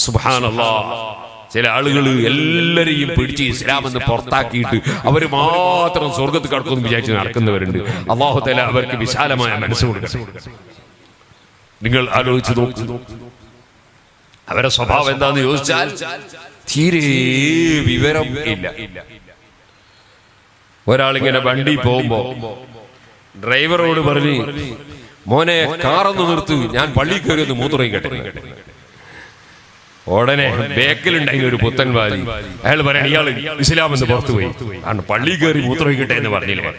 സുബ്ഹാനല്ലാഹ്. ചില ആളുകൾ എല്ലാരെയും പിടിച്ച് ഇസ്ലാം എന്ന് പുറത്താക്കിയിട്ട് അവർ മാത്രം സ്വർഗത്ത് കടക്കുമെന്ന് വിചാരിച്ച് നടക്കുന്നവരുണ്ട്. അല്ലാഹു തആല അവർക്ക് വിശാലമായ മനസ്സ് കൊടുക്കട്ടെ. നിങ്ങൾ ആലോചിച്ച് നോക്കൂ, അവരുടെ സ്വഭാവം എന്താന്ന് ചോദിച്ചാൽ തീരെ വിവരം ഇല്ല. ഒരാളിങ്ങനെ വണ്ടി പോകുമ്പോ ഡ്രൈവറോട് പറഞ്ഞ്, മോനെ കാറൊന്ന് നിർത്ത്, ഞാൻ പള്ളി കയറി ഒന്ന് മൂത്രയിക്കട്ടെ. ഉടനെ ബേക്കിലുണ്ടായി ഒരു പുത്തൻ വാലി, അയാൾ പറയാൻ ഇയാൾ ഇസ്ലാം എന്ന് പുറത്തു പോയി, കാരണം പള്ളി കയറി മൂത്രയിക്കട്ടെ എന്ന് പറഞ്ഞില്ലേ.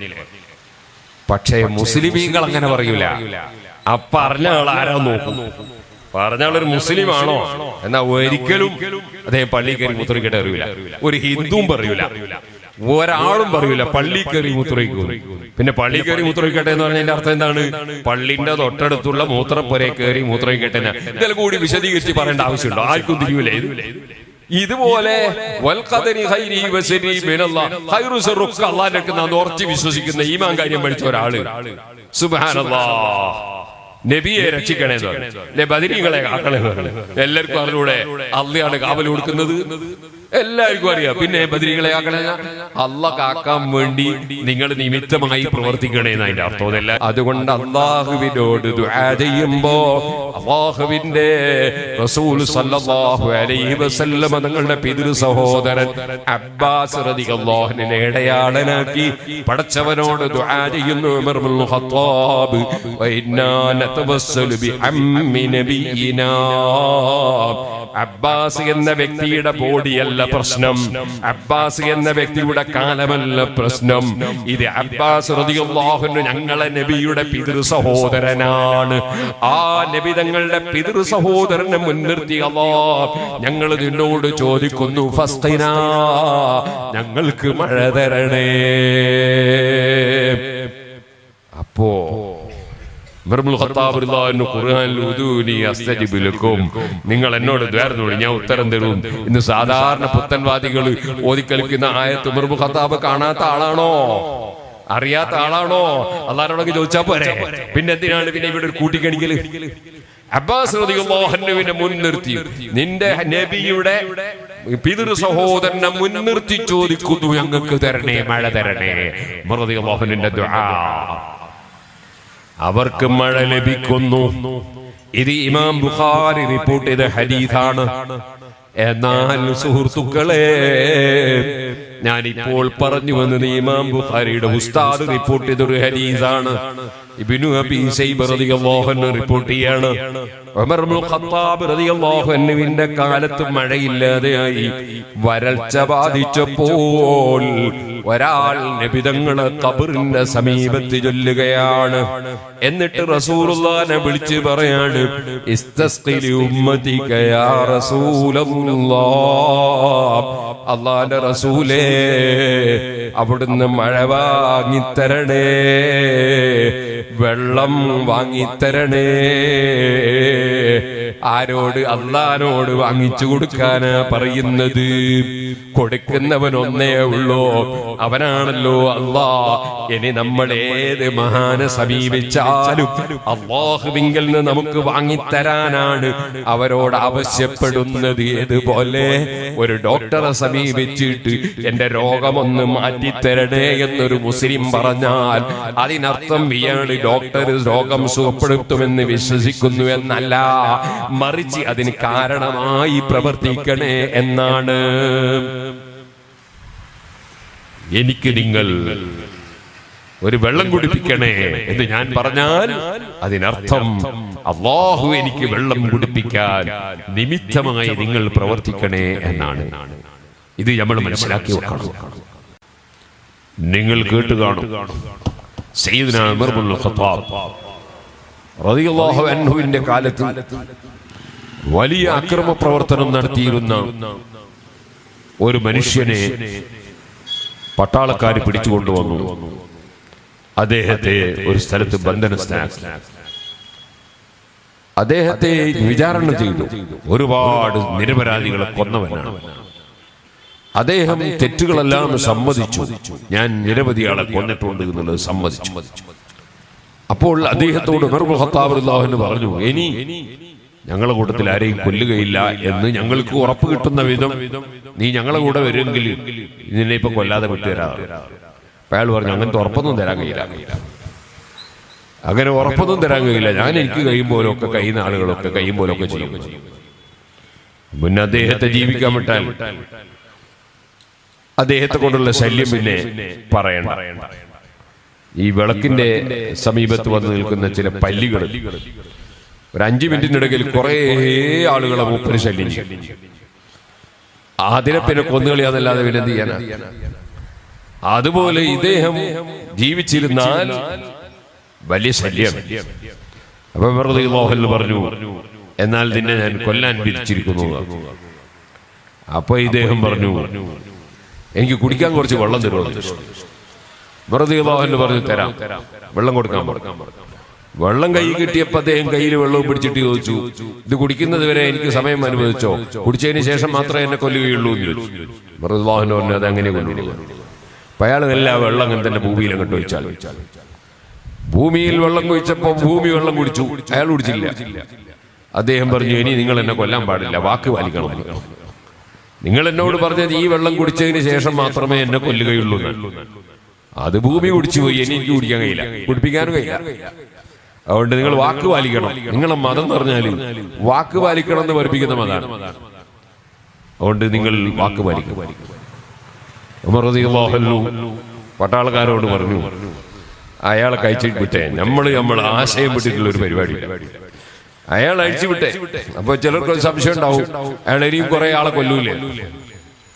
പക്ഷേ മുസ്ലിമീങ്ങൾ അങ്ങനെ പറയൂല. പറഞ്ഞ ആൾ ആരാ നോക്കും, പറഞ്ഞ ആളൊരു മുസ്ലിം ആണോ എന്നാ ഒരിക്കലും അദ്ദേഹം പള്ളി കയറി മൂത്രയിക്കട്ടെ അറിയില്ല. ഒരു ഹിന്ദുവും പറയൂല, ഒരാളും പറയൂല പള്ളി കയറി മൂത്രയിക്കും. പിന്നെ പള്ളി കയറി മൂത്രയിക്കട്ടെ എന്ന് പറഞ്ഞതിന്റെ അർത്ഥം എന്താണ്? പള്ളിന്റെ തൊട്ടടുത്തുള്ള മൂത്രപ്പുരയെ കയറി മൂത്രയിക്കട്ടെ. ഇതിൽ കൂടി വിശദീകരിച്ച് പറയേണ്ട ആവശ്യമുണ്ടോ? ആർക്കും തിരിയൂലേ? ഇതുപോലെ ഉറച്ചു വിശ്വസിക്കുന്ന ഈമാൻ കാര്യം പഠിച്ച ഒരാള് സുബ്ഹാനല്ലാഹ് നബിയെ രക്ഷിക്കണേ ബദരീകളെ കാക്കണേ. എല്ലാവർക്കും അറിഞ്ഞൂടെ അള്ളയാണ് കാവൽ കൊടുക്കുന്നത്, എല്ലാവർക്കും അറിയാം. പിന്നെ ബദരീകളെ കാക്കണേ, അള്ള കാക്കാൻ വേണ്ടി നിങ്ങൾ നിമിത്തമായി പ്രവർത്തിക്കണേ എന്നതിന്റെ അർത്ഥമല്ല. അതുകൊണ്ട് അള്ളാഹുവിനോട് ദുആ ചെയ്യുമ്പോ അള്ളാഹുവിന്റെ റസൂൽ സല്ലല്ലാഹു അലൈഹി വസല്ലം തങ്ങളുടെ പിതൃ സഹോദരൻ അബ്ബാസ് റളിയല്ലാഹു അൻഹുവിനെ ഇടയാളനാക്കി പടച്ചവനോട് ദുആ ചെയ്യുന്നു. ഉമർ ഇബ്നുൽ ഖത്താബ് വഇന്നാ നതവസ്സലു ബിഅമ്മി നബിയിനാ. അബ്ബാസ് എന്ന വ്യക്തിയുടെ ബോഡിയല്ല പ്രശ്നം, അബ്ബാസ് എന്ന വ്യക്തിയുടെ കാലമല്ല പ്രശ്നം. ഇത് അബ്ബാസ് റളിയല്ലാഹു അൻഹു ഞങ്ങളെ നബിയുടെ പിതൃ സഹോദരനാണ്. ആ നബി തങ്ങളുടെ പിതൃ സഹോദരനെ മുൻനിർത്തി അല്ലാഹ് ഞങ്ങൾ നിന്നോട് ചോദിക്കുന്നു, ഫസ്ഖിനാ, ഞങ്ങൾക്ക് മഴ തരണേ. അപ്പോ നിങ്ങൾ എന്നോട് ദ്വാരനോട് ഞാൻ ഉത്തരം തരും. ഇന്ന് സാധാരണ പുത്തൻവാദികൾ ഓതിക്കളിക്കുന്ന ആയത്ത് ഉമർ ഇബ്നുൽ ഖത്താബ് കാണാത്ത ആളാണോ, അറിയാത്ത ആളാണോ? അല്ലാഹുവിനോട് ചോദിച്ചാ പോരെ. പിന്നെ എന്തിനാണ് പിന്നെ ഇവിടെ ഒരു കൂട്ടിക്കണിക്കല്? അബ്ബാസ് റളിയല്ലാഹു അൻഹുവിനെ മുൻനിർത്തി നിന്റെ നബിയുടെ പിതൃ സഹോദരനെ മുൻനിർത്തി ചോദിക്കുന്നു, ഞങ്ങൾക്ക് തരണേ, മഴ തരണേ. ഉമർ റളിയല്ലാഹു അൻഹുവിന്റെ ദുആ, അവർക്ക് മഴ ലഭിക്കുന്നു. ഇത് ഇമാം ബുഖാരി റിപ്പോർട്ട് ചെയ്ത ഹദീസാണ്. എന്നാൽ സുഹൃത്തുക്കളെ, ഞാനിപ്പോൾ പറഞ്ഞു വന്നത് ഇമാം ബുഖാരിയുടെ ഉസ്താദ് റിപ്പോർട്ട് ചെയ്തൊരു ഹദീസാണ്. ഇബ്നു അബീ ശൈബ റളിയല്ലാഹു അൻഹു റിപ്പോർട്ട് ചെയ്യാണ്, ഉമർ ഇബ്നുൽ ഖത്താബ് റളിയല്ലാഹു അൻഹുവിന്റെ കാലത്ത് മഴയില്ലാതെയായി, വരൾച്ച ബാധിച്ചപ്പോൾ ഒരാൾ നബി തങ്ങളെ ഖബറിന്റെ സമീപത്ത് ചൊല്ലുകയാണ്. എന്നിട്ട് റസൂലുള്ളാഹിനെ വിളിച്ച് പറയാണ്, ഇസ്തസ്ഖി ഉമ്മതിക യാ റസൂലല്ലാഹ്, അല്ലാഹുവിന്റെ റസൂലേ അവിടുന്ന് മഴ വാങ്ങിത്തരണേ, വെള്ളം വാങ്ങിത്തരണേ. ആരോട്? അല്ലാഹുവിനോട് വാങ്ങിച്ചു കൊടുക്കാനാ പറയുന്നത്. കൊടുക്കുന്നവൻ ഒന്നേ ഉള്ളൂ, അവനാണല്ലോ അല്ലാഹ്. ഇനി നമ്മൾ ഏത് മഹാനെ സമീപിച്ചാലും അല്ലാഹുവിങ്കൽ നിന്ന് നമുക്ക് വാങ്ങിത്തരാനാണ് അവരോട് ആവശ്യപ്പെടുന്നത്. ഇതുപോലെ ഒരു ഡോക്ടറെ സമീപിച്ചിട്ട് എന്റെ രോഗമൊന്ന് മാറ്റിത്തരണേ എന്നൊരു മുസ്ലിം പറഞ്ഞാൽ അതിനർത്ഥം ഇയാൾ ഡോക്ടർ രോഗം സുഖപ്പെടുത്തുമെന്ന് വിശ്വസിക്കുന്നു എന്നല്ല, മറിച്ച് അതിന് കാരണമായി പ്രവർത്തിക്കണേ എന്നാണ്. എനിക്ക് നിങ്ങൾ ഒരു വെള്ളം കുടിപ്പിക്കണേ എന്ന് ഞാൻ പറഞ്ഞാൽ അതിനർത്ഥം അല്ലാഹു എനിക്ക് വെള്ളം കുടിപ്പിക്കാൻ നിമിത്തമായി നിങ്ങൾ പ്രവർത്തിക്കണേ എന്നാണ്. ഇത് നമ്മൾ മനസ്സിലാക്കി വെക്കണം. നിങ്ങൾ കേട്ടു കാണും, സയ്യിദുനാ ഉമർ ഇബ്നുൽ ഖത്താബ് റളിയല്ലാഹു അൻഹുവിന്റെ കാലത്ത് വലിയ അക്രമ പ്രവർത്തനം നടത്തിയിരുന്ന ഒരു മനുഷ്യനെ പട്ടാളക്കാർ പിടിച്ചുകൊണ്ടുവന്നു. അദ്ദേഹത്തെ ഒരു സ്ഥലത്ത് ബന്ധനസ്ഥനാക്കി. അദ്ദേഹത്തെ വിചാരണ ചെയ്തു. ഒരുപാട് നിരപരാധികളെ കൊന്നവനാണ് അദ്ദേഹം. തെറ്റുകളെല്ലാം സമ്മതിച്ചു, ഞാൻ നിരവധി ആളെ കൊന്നിട്ടുണ്ട് എന്നുള്ളത് സമ്മതിച്ചു. അപ്പോൾ അദ്ദേഹത്തോട് ഉമർ ഇബ്നുൽ ഖത്താബ് റളിയല്ലാഹു അൻഹു പറഞ്ഞു, ഇനി ഞങ്ങളുടെ കൂട്ടത്തിൽ ആരെയും കൊല്ലുകയില്ല എന്ന് ഞങ്ങൾക്ക് ഉറപ്പ് കിട്ടുന്ന വിധം നീ ഞങ്ങളുടെ കൂടെ വരുമെങ്കിൽ ഇതിനെ ഇപ്പൊ കൊല്ലാതെ വിട്ടുതരാം. അയാൾ പറഞ്ഞു അങ്ങനത്തെ ഉറപ്പൊന്നും തരാൻ കഴിയില്ല, അങ്ങനെ ഉറപ്പൊന്നും തരാൻ കഴിയില്ല. ഞാൻ എനിക്ക് കഴിയുമ്പോലൊക്കെ കഴിയുന്ന ആളുകളൊക്കെ കഴിയുമ്പോലൊക്കെ ചെയ്യും. പിന്നെ അദ്ദേഹത്തെ ജീവിക്കാൻ വിട്ടാൽ അദ്ദേഹത്തെ കൊണ്ടുള്ള ശല്യം പിന്നെ പറയണ്ട. ഈ വിളക്കിന്റെ സമീപത്ത് വന്ന് നിൽക്കുന്ന ചില പല്ലികൾ ഒരു 5 മിനിറ്റിനിടയിൽ കുറെ ആളുകളെ മൂപ്പര് ശല്യം ചെയ്യും. അതിനെ പിന്നെ കൊന്നുകളിയാന്നല്ലാതെ പിന്നെ എന്ത് ചെയ്യാനാ? അതുപോലെ ഇദ്ദേഹം ജീവിച്ചിരുന്നാൽ വലിയ ശല്യം. അപ്പൊ വെറുതെ മോഹൻ പറഞ്ഞു എന്നാൽ നിന്നെ ഞാൻ കൊല്ലാൻ വിധിച്ചിരിക്കുന്നു. അപ്പൊ ഇദ്ദേഹം പറഞ്ഞു എനിക്ക് കുടിക്കാൻ കുറച്ച് വെള്ളം തരുമോ? വെറുതെ മോഹൻ പറഞ്ഞു തരാം, വെള്ളം കൊടുക്കാൻ പറഞ്ഞു. വെള്ളം കൈ കിട്ടിയപ്പോ അദ്ദേഹം കയ്യിൽ വെള്ളവും പിടിച്ചിട്ട് ചോദിച്ചു ഇത് കുടിക്കുന്നത് വരെ എനിക്ക് സമയം അനുവദിച്ചോ? കുടിച്ചതിന് ശേഷം മാത്രമേ എന്നെ കൊല്ലുകയുള്ളൂ എന്ന് ചോദിച്ചു. വെറുതെ മോഹൻ പറഞ്ഞു അത് അങ്ങനെ കൊല്ലുക. അപ്പൊ അയാൾ എല്ലാ വെള്ളം അങ്ങനെ തന്നെ ഭൂമിയിൽ അങ്ങോട്ട് ഒഴിച്ചാൽ ഭൂമിയിൽ വെള്ളം കുഴിച്ചപ്പോ ഭൂമി വെള്ളം കുടിച്ചു, അയാൾ കുടിച്ചില്ല. അദ്ദേഹം പറഞ്ഞു ഇനി നിങ്ങൾ എന്നെ കൊല്ലാൻ പാടില്ല, വാക്ക് പാലിക്കണം. നിങ്ങൾ എന്നോട് പറഞ്ഞത് ഈ വെള്ളം കുടിച്ചതിന് ശേഷം മാത്രമേ എന്നെ കൊല്ലുകയുള്ളൂ. അത് ഭൂമി കുടിച്ചു പോയി, എനിക്ക് കുടിക്കാൻ കഴിയില്ല, കുടിപ്പിക്കാനും കഴിയില്ല. അതുകൊണ്ട് നിങ്ങൾ വാക്ക് പാലിക്കണം. നിങ്ങളെ മതം എന്ന് പറഞ്ഞാൽ വാക്ക് പാലിക്കണം എന്ന് പഠിപ്പിക്കുന്ന മതമാണ്. അതുകൊണ്ട് നിങ്ങൾ വാക്ക് പാലിക്കണം. ഉമർ റളിയല്ലാഹു അൻഹു പട്ടാളക്കാരോട് പറഞ്ഞു അയാളെ കഴിച്ചിട്ട് വിട്ടേ, നമ്മൾ ആശയം വിട്ടിട്ടുള്ള ഒരു പരിപാടി. അയാൾ അഴിച്ചു വിട്ടേ. അപ്പൊ ചിലർക്ക് ഒരു സംശയം ഉണ്ടാവും അയാൾ ഇനിയും കുറെ ആളെ കൊല്ലൂലേ.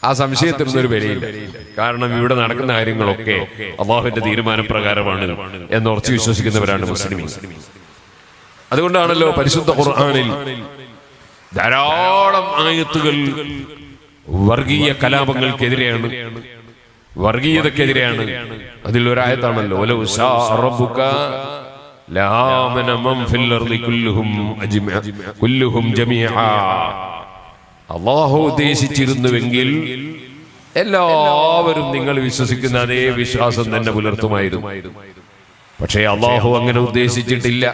ആ സംശയത്തിനൊരു വിലയില്ല. കാരണം ഇവിടെ നടക്കുന്ന കാര്യങ്ങളൊക്കെ അല്ലാഹുവിന്റെ തീരുമാനപ്രകാരമാണ് എന്ന് ഉറച്ചു വിശ്വസിക്കുന്നവരാണ് മുസ്ലിമീൻ. അതുകൊണ്ടാണല്ലോ പരിശുദ്ധ ഖുർആനിൽ ധാരാളം ആയത്തുകൾ വർഗീയ കലാപങ്ങൾക്കെതിരെയാണ്, വർഗീയതക്കെതിരെയാണ്. അതിൽ ഒരായത്താണല്ലോ വലൗ ശാ റബ്ബുക ലആമന മൻ ഫിൽ അർളി കുല്ലുഹും ജമീഅ. അല്ലാഹു ഉദ്ദേശിച്ചിരുന്നുവെങ്കിൽ എല്ലാവരും നിങ്ങൾ വിശ്വസിക്കുന്ന അതേ വിശ്വാസം തന്നെ പുലർത്തുമായിരുന്നു. പക്ഷേ അല്ലാഹു അങ്ങനെ ഉദ്ദേശിച്ചിട്ടില്ല.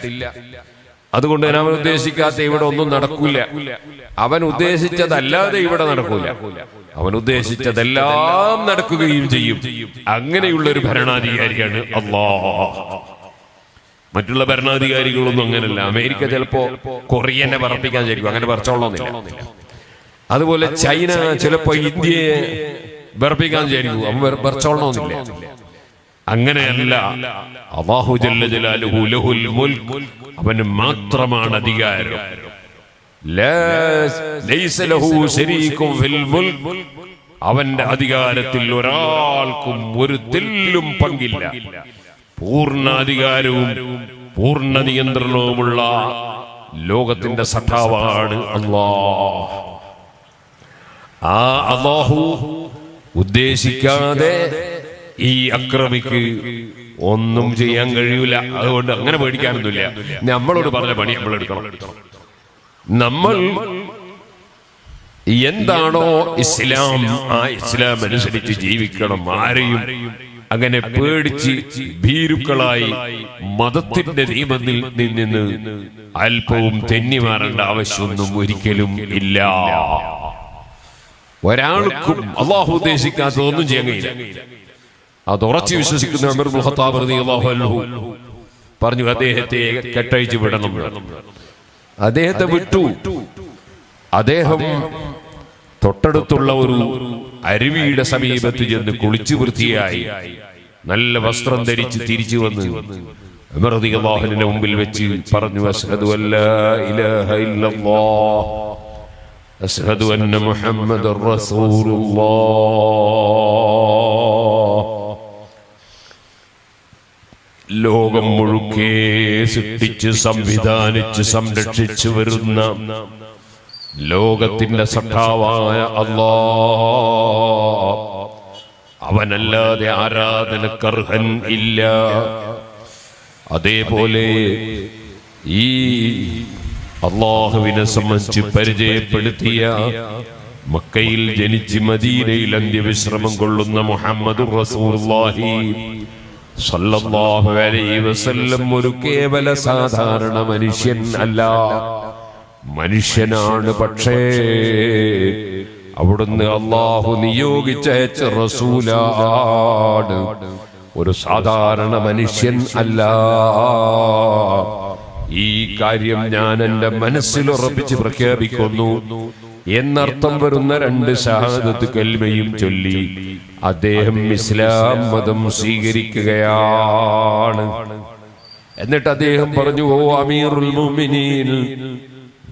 അതുകൊണ്ട് തന്നെ അവൻ ഉദ്ദേശിക്കാത്ത ഇവിടെ ഒന്നും നടക്കൂല. അവൻ ഉദ്ദേശിച്ചതല്ലാതെ ഇവിടെ നടക്കൂല. അവൻ ഉദ്ദേശിച്ചതെല്ലാം നടക്കുകയും ചെയ്യും. അങ്ങനെയുള്ള ഒരു ഭരണാധികാരിയാണ് അല്ലാഹ്. മറ്റുള്ള ഭരണാധികാരികളൊന്നും അങ്ങനല്ല. അമേരിക്ക ചിലപ്പോ കൊറിയനെ പറപ്പിക്കാൻ വിചാരിക്കും, അങ്ങനെ പറച്ചോളണമെന്നില്ല. അതുപോലെ ചൈന ചിലപ്പോ ഇന്ത്യയെ പറപ്പിക്കാൻ വിചാരിക്കും, അവൻ പറച്ചോളണമെന്നില്ല. അങ്ങനെയല്ല. അല്ലാഹു ജല്ല ജലാലുഹു ലഹുൽ മുൽക്ക്, അവന് മാത്രമാണ് അധികാരം. ലൈസ ലഹു ശരീകുൻ ഫിൽ മുൽക്ക്, അവന്റെ അധികാരത്തിൽ ഒരാൾക്കും ഒരു തെല്ലും പങ്കില്ല. പൂർണ്ണാധികാരവും പൂർണ്ണ നിയന്ത്രണവുമുള്ള ലോകത്തിന്റെ സഖാവാണ് അല്ലാഹ്. ആ അല്ലാഹു ഉദ്ദേശിക്കാതെ ഈ അക്രമിക്ക് ഒന്നും ചെയ്യാൻ കഴിയൂല. അതുകൊണ്ട് അങ്ങനെ പേടിക്കാനൊന്നുമില്ല. നമ്മളോട് പറഞ്ഞ പണി നമ്മൾ എടുക്കണം. നമ്മൾ എന്താണോ ഇസ്ലാം, ആ ഇസ്ലാം അനുസരിച്ച് ജീവിക്കണം. ആരെയും അങ്ങനെ പേടിച്ച് ഭീരുക്കളായി മതത്തിന്റെ നിയമത്തിൽ നിന്ന് അല്പവും തെന്നി മാറേണ്ട ആവശ്യമൊന്നും ഒരിക്കലും ഇല്ല. ഒരാൾക്കും അല്ലാഹു ഉദ്ദേശിക്കാത്തതൊന്നും ചെയ്യാൻ കഴിയില്ല. അത് ഉറച്ചു വിശ്വസിക്കുന്ന ഉമർ ഇബ്നുൽ ഖത്താബ് റളിയല്ലാഹു അൻഹു പറഞ്ഞു അദ്ദേഹത്തെ കെട്ടഴിച്ചു വിടണം. അദ്ദേഹത്തെ വിട്ടു. അദ്ദേഹം തൊട്ടടുത്തുള്ള ഒരു അരുവിയുടെ സമീപത്ത് ചെന്ന് കുളിച്ചു വൃത്തിയായി നല്ല വസ്ത്രം ധരിച്ച് തിരിച്ചു വന്ന് ഉമർ റളിയല്ലാഹു അൻഹുവിന്റെ മുമ്പിൽ വെച്ച് പറഞ്ഞു അശ്ഹദു അല്ലാ ഇലാഹ ഇല്ലല്ലാഹ് അശ്ഹദു അന്ന മുഹമ്മദർ റസൂലുള്ളാഹ്. ലോകം മുഴുക്കെ സൃഷ്ടിച്ച് സംവിധാനിച്ച് സംരക്ഷിച്ചു വരുന്ന ലോകത്തിന്റെ സഖാവായ അല്ലാഹ്, അവനല്ലാതെ ആരാധനക്കർഹൻ ഇല്ല. അതേപോലെ ഈ അല്ലാഹുവിനെ സംബന്ധിച്ച് പരിചയപ്പെടുത്തിയ മക്കയിൽ ജനിച്ച് മദീനയിൽ അന്ത്യവിശ്രമം കൊള്ളുന്ന മുഹമ്മദുർ റസൂലുള്ളാഹി സ്വല്ലല്ലാഹു അലൈഹി വസല്ലം ഒരു കേവല സാധാരണ മനുഷ്യൻ അല്ല. മനുഷ്യനാണ്. പക്ഷേ അവിടുന്ന് അല്ലാഹു നിയോഗിച്ചയച്ച റസൂലാണ്, ഒരു സാധാരണ മനുഷ്യൻ അല്ല. ഈ കാര്യം ഞാൻ എന്റെ മനസ്സിൽ ഉറപ്പിച്ച് പ്രഖ്യാപിക്കുന്നു എന്നർത്ഥം വരുന്ന 2 ഷഹാദത്ത് കൽമയും ചൊല്ലി അദ്ദേഹം ഇസ്ലാം മതം സ്വീകരിക്കുകയാണ്. എന്നിട്ട് അദ്ദേഹം പറഞ്ഞു, ഓ അമീറുൽ മുഅ്മിനീൻ,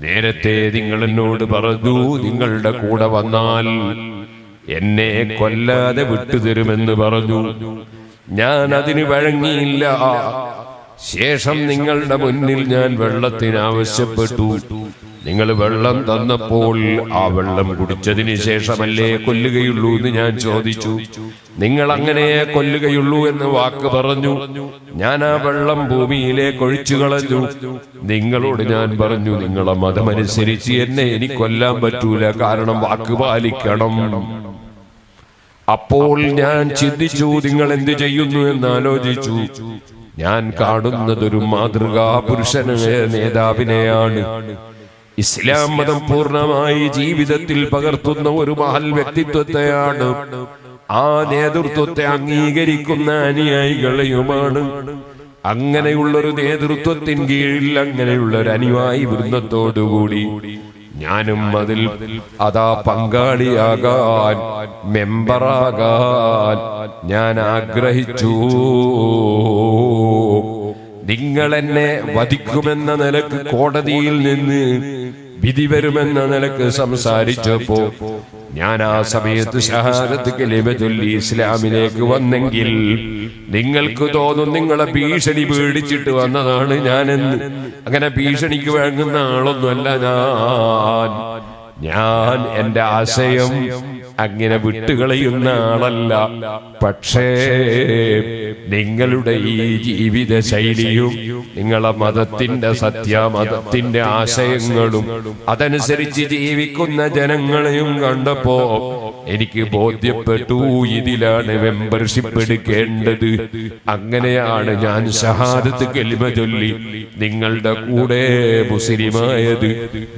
നേരത്തെ നിങ്ങൾ എന്നോട് പറഞ്ഞു നിങ്ങളുടെ കൂടെ വന്നാൽ എന്നെ കൊല്ലാതെ വിട്ടുതരുമെന്ന് പറഞ്ഞു. ഞാൻ അതിന് വഴങ്ങിയില്ല. ശേഷം നിങ്ങളുടെ മുന്നിൽ ഞാൻ വെള്ളത്തിന് ആവശ്യപ്പെട്ടു. നിങ്ങൾ വെള്ളം തന്നപ്പോൾ ആ വെള്ളം കുടിച്ചതിന് ശേഷമല്ലേ കൊല്ലുകയുള്ളൂ എന്ന് ഞാൻ ചോദിച്ചു. നിങ്ങൾ അങ്ങനെ കൊല്ലുകയുള്ളൂ എന്ന് വാക്ക് പറഞ്ഞു. ഞാൻ ആ വെള്ളം ഭൂമിയിലേക്ക് ഒഴിച്ചു കളഞ്ഞു. നിങ്ങളോട് ഞാൻ പറഞ്ഞു, നിങ്ങളെ മതമനുസരിച്ച് എന്നെ എനിക്ക് കൊല്ലാൻ പറ്റൂല, കാരണം വാക്ക് പാലിക്കണം. അപ്പോൾ ഞാൻ ചിന്തിച്ചു, നിങ്ങൾ എന്ത് ചെയ്യുന്നു എന്ന് ആലോചിച്ചു. ഞാൻ കാണുന്നതൊരു മാതൃകാ പുരുഷനെ, നേതാവിനെയാണ്. ഇസ്ലാം മതം പൂർണ്ണമായി ജീവിതത്തിൽ പകർത്തുന്ന ഒരു മഹൽ വ്യക്തിത്വത്തെയാണ്. ആ നേതൃത്വത്തെ അംഗീകരിക്കുന്ന അനുയായികളെയുമാണ്. അങ്ങനെയുള്ളൊരു നേതൃത്വത്തിൻ കീഴിൽ അങ്ങനെയുള്ള ഒരു അനുയായി വൃന്ദത്തോടുകൂടി ഞാനും അതിൽ പങ്കാളിയാകാൻ, മെമ്പറാകാൻ ഞാൻ ആഗ്രഹിച്ചു. നിങ്ങൾ എന്നെ വധിക്കുമെന്ന നിലക്ക് കോടതിയിൽ നിന്ന് വിധി വരുമെന്ന നിലക്ക് സംസാരിച്ചപ്പോ ഞാൻ ആ സമയത്ത് ഷഹാദത്ത് കലിമ ചൊല്ലി ഇസ്ലാമിലേക്ക് വന്നെങ്കിൽ നിങ്ങൾക്ക് തോന്നും നിങ്ങളെ ഭീഷണി പേടിച്ചിട്ട് വന്നതാണ് ഞാനെന്ന്. അങ്ങനെ ഭീഷണിക്ക് വഴങ്ങുന്ന ആളൊന്നുമല്ല ഞാൻ. എന്റെ ആശയം അങ്ങനെ വിട്ടുകളയുന്ന ആളല്ല. പക്ഷേ നിങ്ങളുടെ ഈ ജീവിത ശൈലിയും നിങ്ങളെ മതത്തിന്റെ സത്യമതത്തിന്റെ ആശയങ്ങളും അതനുസരിച്ച് ജീവിക്കുന്ന ജനങ്ങളെയും കണ്ടപ്പോ എനിക്ക് ബോധ്യപ്പെട്ടു, ഇതിലാണ് മെമ്പർഷിപ്പ് എടുക്കേണ്ടത്. അങ്ങനെയാണ് ഞാൻ ഷഹാദത്ത് കലിമ ചൊല്ലി നിങ്ങളുടെ കൂടെ മുസ്ലിമായത്.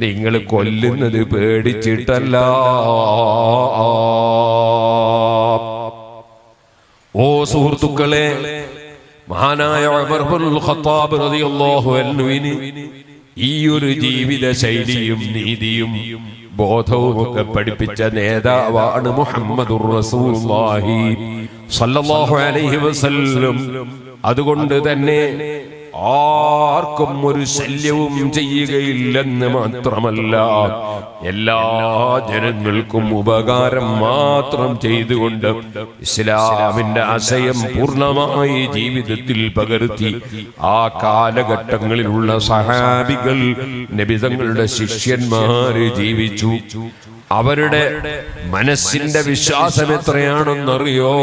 നിങ്ങൾ കൊല്ലുന്നത് പേടിച്ചിട്ടല്ല. ഓ സുഹൃത്തുക്കളെ, മഹാനായ ഉമർ ഇബ്നുൽ ഖത്താബ് റളിയല്ലാഹു അൻഹുവിന് ഈ ഒരു ജീവിത ശൈലിയും നീതിയും ബോധവും ഒക്കെ പഠിപ്പിച്ച നേതാവാണ് മുഹമ്മദുർ റസൂലുള്ളാഹി സ്വല്ലല്ലാഹു അലൈഹി വസല്ലം. അതുകൊണ്ട് തന്നെ ആർക്കും ഒരു ശല്യവും ചെയ്യുകയില്ലെന്ന് മാത്രമല്ല, എല്ലാ ജനങ്ങൾക്കും ഉപകാരം മാത്രം ചെയ്തുകൊണ്ട് ഇസ്ലാമിന്റെ ആശയം പൂർണ്ണമായി ജീവിതത്തിൽ പകർത്തി ആ കാലഘട്ടങ്ങളിലുള്ള സഹാബികൾ, നബി തങ്ങളുടെ ശിഷ്യന്മാര് ജീവിച്ചു. അവരുടെ മനസ്സിന്റെ വിശ്വാസം എത്രയാണെന്നറിയോ?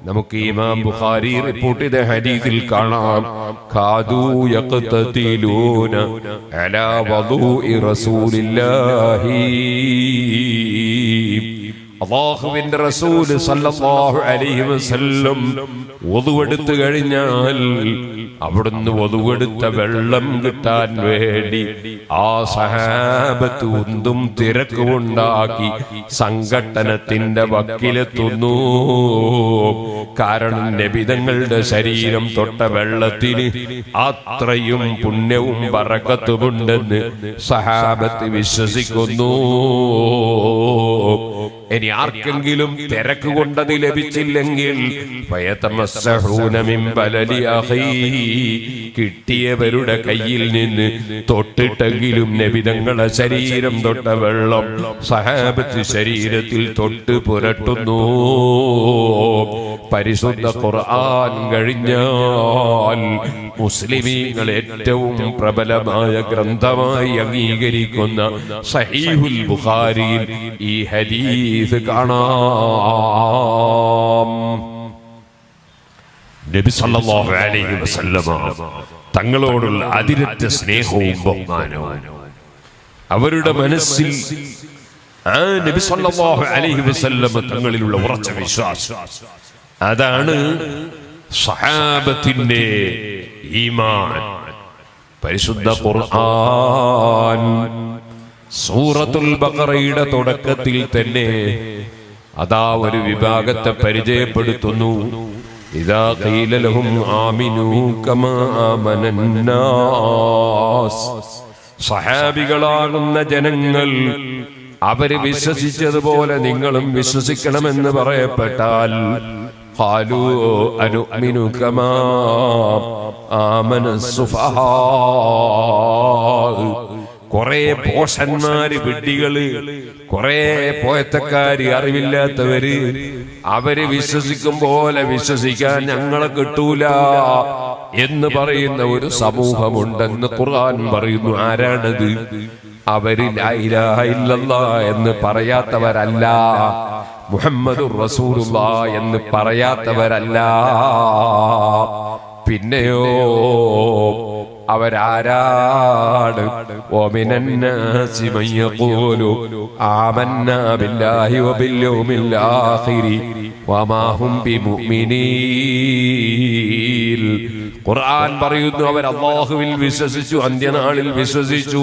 നമുക്ക് ഇമാം ബുഖാരി റിപ്പോർട്ട് ചെയ്ത ഹദീസിൽ കാണാം, ഖാദൂ യഖ്തതിലൂന അലാ വദൂഇ റസൂലില്ലാഹി. അല്ലാഹുവിന്റെ റസൂൽ സല്ലല്ലാഹു അലൈഹി വസല്ലം wudu കഴിഞ്ഞാൽ അവിടുന്ന് wudu വെള്ളം കിട്ടാൻ വേണ്ടി ആ സഹാബത്ത് ഉന്തും തിരക്കുണ്ടാക്കി സംഘട്ടനത്തിന്റെ വക്കിലെത്തുന്നു. കാരണം നബിതങ്ങളുടെ ശരീരം തൊട്ട വെള്ളത്തിന് അത്രയും പുണ്യവും ബറക്കത്തുമുണ്ടെന്ന് സഹാബത്ത് വിശ്വസിക്കുന്നു. ഇനി ആർക്കെങ്കിലും തിരക്ക് കൊണ്ടത് ലഭിച്ചില്ലെങ്കിൽ കിട്ടിയവരുടെ കയ്യിൽ നിന്ന് തൊട്ടിട്ടെങ്കിലും നബിതങ്ങളുടെ ശരീരം തൊട്ട വെള്ളം സഹാബത്ത് ശരീരത്തിൽ തൊട്ട് പുരട്ടുന്നു. പരിശുദ്ധ ഖുർആൻ കഴിഞ്ഞാൽ മുസ്ലിമീങ്ങൾ ഏറ്റവും പ്രബലമായ ഗ്രന്ഥമായി അംഗീകരിക്കുന്ന സഹീഹുൽ ബുഖാരിയിൽ ഈ ഹദീസ് കാണാം. നബി സല്ലല്ലാഹു അലൈഹി വസല്ലമ തങ്ങളോടുള്ള അതിരറ്റ സ്നേഹവും ബഹുമാനവും അവരുടെ മനസ്സിൽ ആ നബി സല്ലല്ലാഹു അലൈഹി വസല്ലമ തങ്ങളിലുള്ള ഉറച്ച വിശ്വാസം, അതാണ് സഹാബത്തിന്റെ ഈമാൻ. പരിശുദ്ധ ഖുർആൻ സൂറത്തുൽ ബഖറയുടെ തുടക്കത്തിൽ തന്നെ അതാ ഒരു വിഭാഗത്തെ പരിചയപ്പെടുത്തുന്നു. ഇദാ ഖീല ലഹും ആമിനൂ കമാ ആമനന്നാസ്. സഹാബികളാകുന്ന ജനങ്ങൾ അവര് വിശ്വസിച്ചതുപോലെ നിങ്ങളും വിശ്വസിക്കണമെന്ന് പറയപ്പെട്ടാൽ ഖാലൂ അനുഅ്മിനു കമാ ആമനസ്സുഫഹാ. കുറെ പോഷന്മാര്, വിഡ്ഢികള്, കുറെ പോയത്തക്കാര്, അറിവില്ലാത്തവര് അവര് വിശ്വസിക്കും പോലെ വിശ്വസിക്കാൻ ഞങ്ങളെ കിട്ടൂല എന്ന് പറയുന്ന ഒരു സമൂഹമുണ്ടെന്ന് ഖുർആൻ പറയുന്നു. ആരാണത്? അവര് ലാ ഇലാഹ ഇല്ലല്ലാഹ് എന്ന് പറയാത്തവരല്ല, മുഹമ്മദുർ റസൂലുള്ളാഹ് എന്ന് പറയാത്തവരല്ല. പിന്നെയോ അവരാരാണ്? വമിനന്നാസി മൻ യഖൂലു ആമന്നാ ബില്ലാഹി വബിൽ യൗമിൽ ആഖിരി വമാ ഹും ബിമുഅ്മിനീൻ. ഖുർആൻ പറയുന്നു അവർ അല്ലാഹുവിൽ വിശ്വസിച്ചു, അന്ത്യനാളിൽ വിശ്വസിച്ചു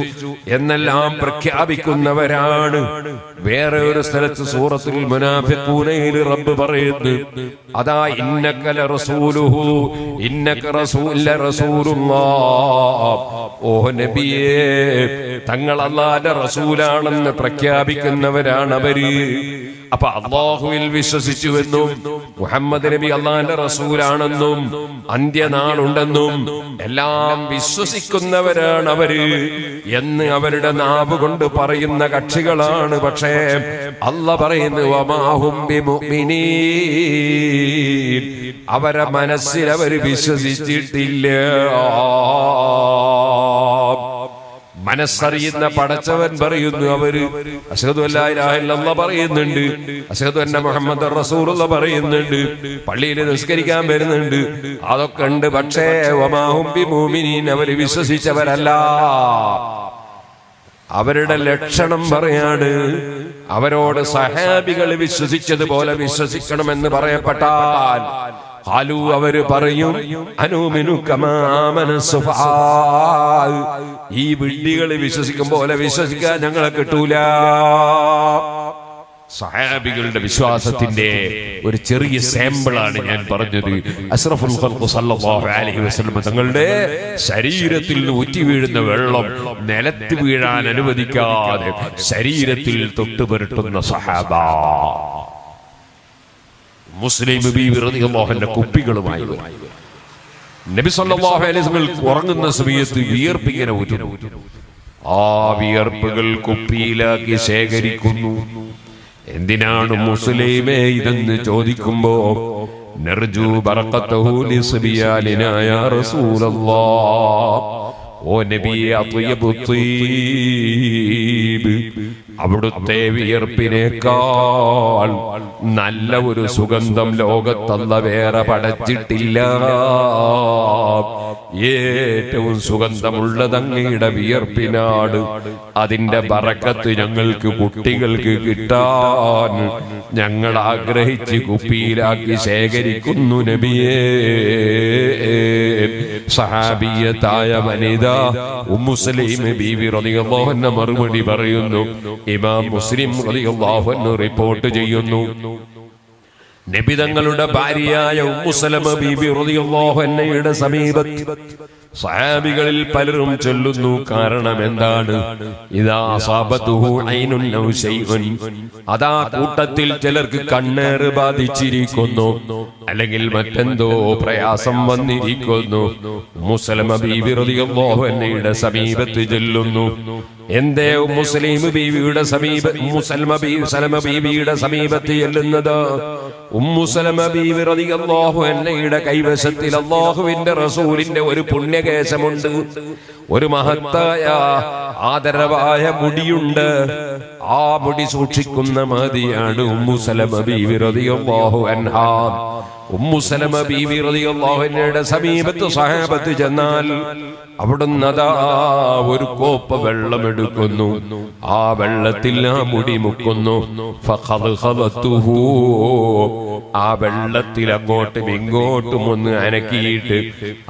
എന്നെല്ലാം പ്രഖ്യാപിക്കുന്നവരാണ്. വേറെ ഒരു സ്ഥലത്ത് സൂറത്തുൽ മുനാഫിഖൂനയിൽ റബ്ബ് പറയുന്നു, അതാ ഇന്നക ലറസൂലുഹു ഇന്നക റസൂലുള്ളാഹ്. ഓ നബിയേ, തങ്ങൾ അല്ലാഹുവിന്റെ റസൂലാണെന്ന് പ്രഖ്യാപിക്കുന്നവരാണ് അവര്. അപ്പൊ അല്ലാഹുവിൽ വിശ്വസിച്ചുവെന്നും മുഹമ്മദ് നബി അല്ലാഹുവിന്റെ റസൂലാണെന്നും അന്ത്യനാളുണ്ടെന്നും എല്ലാം വിശ്വസിക്കുന്നവരാണ് അവര് എന്ന് അവരുടെ നാവ് കൊണ്ട് പറയുന്ന കക്ഷികളാണ്. പക്ഷേ അല്ലാഹ് പറയുന്നു വമാ ഹും ബിമുഅ്മിനീൻ. അവരെ മനസ്സിൽ അവര് വിശ്വസിച്ചിട്ടില്ല. മനസ്സറിയുന്ന പടച്ചവൻ പറയുന്നു അവര് അശ്ഹദു അല്ലാ ഇലാഹ ഇല്ലല്ലാഹ് പറയുന്നുണ്ട്, അശ്ഹദു അന്ന മുഹമ്മദർ റസൂലുള്ളാഹ് പറയുന്നുണ്ട്, പള്ളിയിൽ നിസ്കരിക്കാൻ വരുന്നുണ്ട്, അതൊക്കെ ഉണ്ട്. പക്ഷേ വമാ ഹും ബിമുഅ്മിനീൻ, അവര് വിശ്വസിച്ചവരല്ല. അവരുടെ ലക്ഷണം പറയാണ്. അവരോട് സഹാബികൾ വിശ്വസിച്ചതുപോലെ വിശ്വസിക്കണമെന്ന് പറയപ്പെട്ടാൽ ഖാലൂ അവര് പറയും അനുമിനു കമാ ആമനസ്സുഫഹാ. ഈ വിഡ്ഢികൾ വിശ്വസിക്കും പോലെ വിശ്വസിക്കാൻ ഞങ്ങളെ കിട്ടൂല. സഹാബികളുടെ വിശ്വാസത്തിന്റെ ഒരു ചെറിയ സാമ്പിളാണ് ഞാൻ പറഞ്ഞത്. അഷ്റഫുൽ ഖൽഖ് സല്ലല്ലാഹു അലൈഹി വസല്ലം തങ്ങളുടെ ശരീരത്തിൽ നിന്ന് ഊറ്റി വീഴുന്ന വെള്ളം നിലത്ത് വീഴാൻ അനുവദിക്കാതെ ശരീരത്തിൽ തൊട്ടുപുരട്ടുന്ന സഹാബ. മുസ്ലിം ബീവി റളിയല്ലാഹു അൻഹ കുപ്പികളുമായി നബി സല്ലല്ലാഹു അലൈഹി വസല്ലം ഉറങ്ങുന്ന സമയത്ത് വിയർപ്പിങ്ങനെ ഊറ്റുന്നു. ആ വിയർപ്പുകൾ കുപ്പിയിലാക്കി ശേഖരിക്കുന്നു. എന്തിനാണ് മുസ്ലിമേ ഇതെന്ന് ചോദിക്കുമ്പോ നർജു ബറകതഹു ലിസ്ബിയാലിനാ യാ റസൂലല്ലാഹ്. ഓ നബിയെ അത്വയബു ത്വീബ്, അവിടുത്തെ വിയർപ്പിനേക്കാൾ നല്ല ഒരു സുഗന്ധം ലോകത്തല്ല വേറെ പടച്ചിട്ടില്ല. ഏറ്റവും സുഗന്ധമുള്ളത് അങ്ങയുടെ വിയർപ്പിനാട്. അതിന്റെ ബറക്കത്ത് ഞങ്ങൾക്ക് കുട്ടികൾക്ക് കിട്ടാൻ ഞങ്ങൾ ആഗ്രഹിച്ച് കുപ്പിയിലാക്കി ശേഖരിക്കുന്നു നബിയേ. സഹാബിയത്തായ വനിത ഉമ്മു സലീം ബീവി റളിയല്ലാഹു അൻഹ മറുപടി പറയുന്നു. ഇമാം മുസ്ലിം റളിയല്ലാഹു അൻഹു റിപ്പോർട്ട് ചെയ്യുന്നു, നബി തങ്ങളുടെ ഭാര്യയായ ഉമ്മു സലമ ബീബി റളിയല്ലാഹു അൻഹയുടെ സമീപത്ത് സഹാബികളിൽ പലരും ചൊല്ലുന്നു. കാരണം എന്താണ്? ഇദാ അസാബതുഹു ഐനുൻ ഔ ശൈഉൻ, അതാ കൂട്ടത്തിൽ ചിലർക്ക് കണ്ണേറ് ബാധിച്ചിരിക്കുന്നു, അല്ലെങ്കിൽ മറ്റെന്തോ പ്രയാസം വന്നിരിക്കുന്നു. ഉമ്മു സലമ ബീബി റളിയല്ലാഹു അൻഹയുടെ സമീപത്ത് ചൊല്ലുന്നു. എന്തേ ഉമ്മു സലീം ബീവിയുടെ സലമ ബീവിയുടെ സമീപത്ത് ചെല്ലുന്നത്? ഉമ്മു സലമ ബീവി റളിയല്ലാഹു അൻഹയുടെ കൈവശത്തിൽ അല്ലാഹുവിന്റെ റസൂലിന്റെ ഒരു പുണ്യകേശമുണ്ട്, ഒരു മഹത്തായ ആദരവായ മുടിയുണ്ട്. ആ മുടി സൂക്ഷിക്കുന്ന മതിയാണ് ഉമ്മു സലമ ബീവി റളിയല്ലാഹു അൻഹ. ഉമ്മു സലമ ബീവി റളിയല്ലാഹു അൻഹയുടെ സമീപത്ത് സഹാബത്ത് ചെന്നാൽ അവിടുന്ന് അതാ ഒരു കോപ്പ വെള്ളം എടുക്കുന്നു, ആ വെള്ളത്തിൽ ആ മുടി മുക്കുന്നു. ഫഖദഖദതുഹു, ആ വെള്ളത്തിൽ അങ്ങോട്ടും ഇങ്ങോട്ടും ഒന്ന് അനക്കിയിട്ട്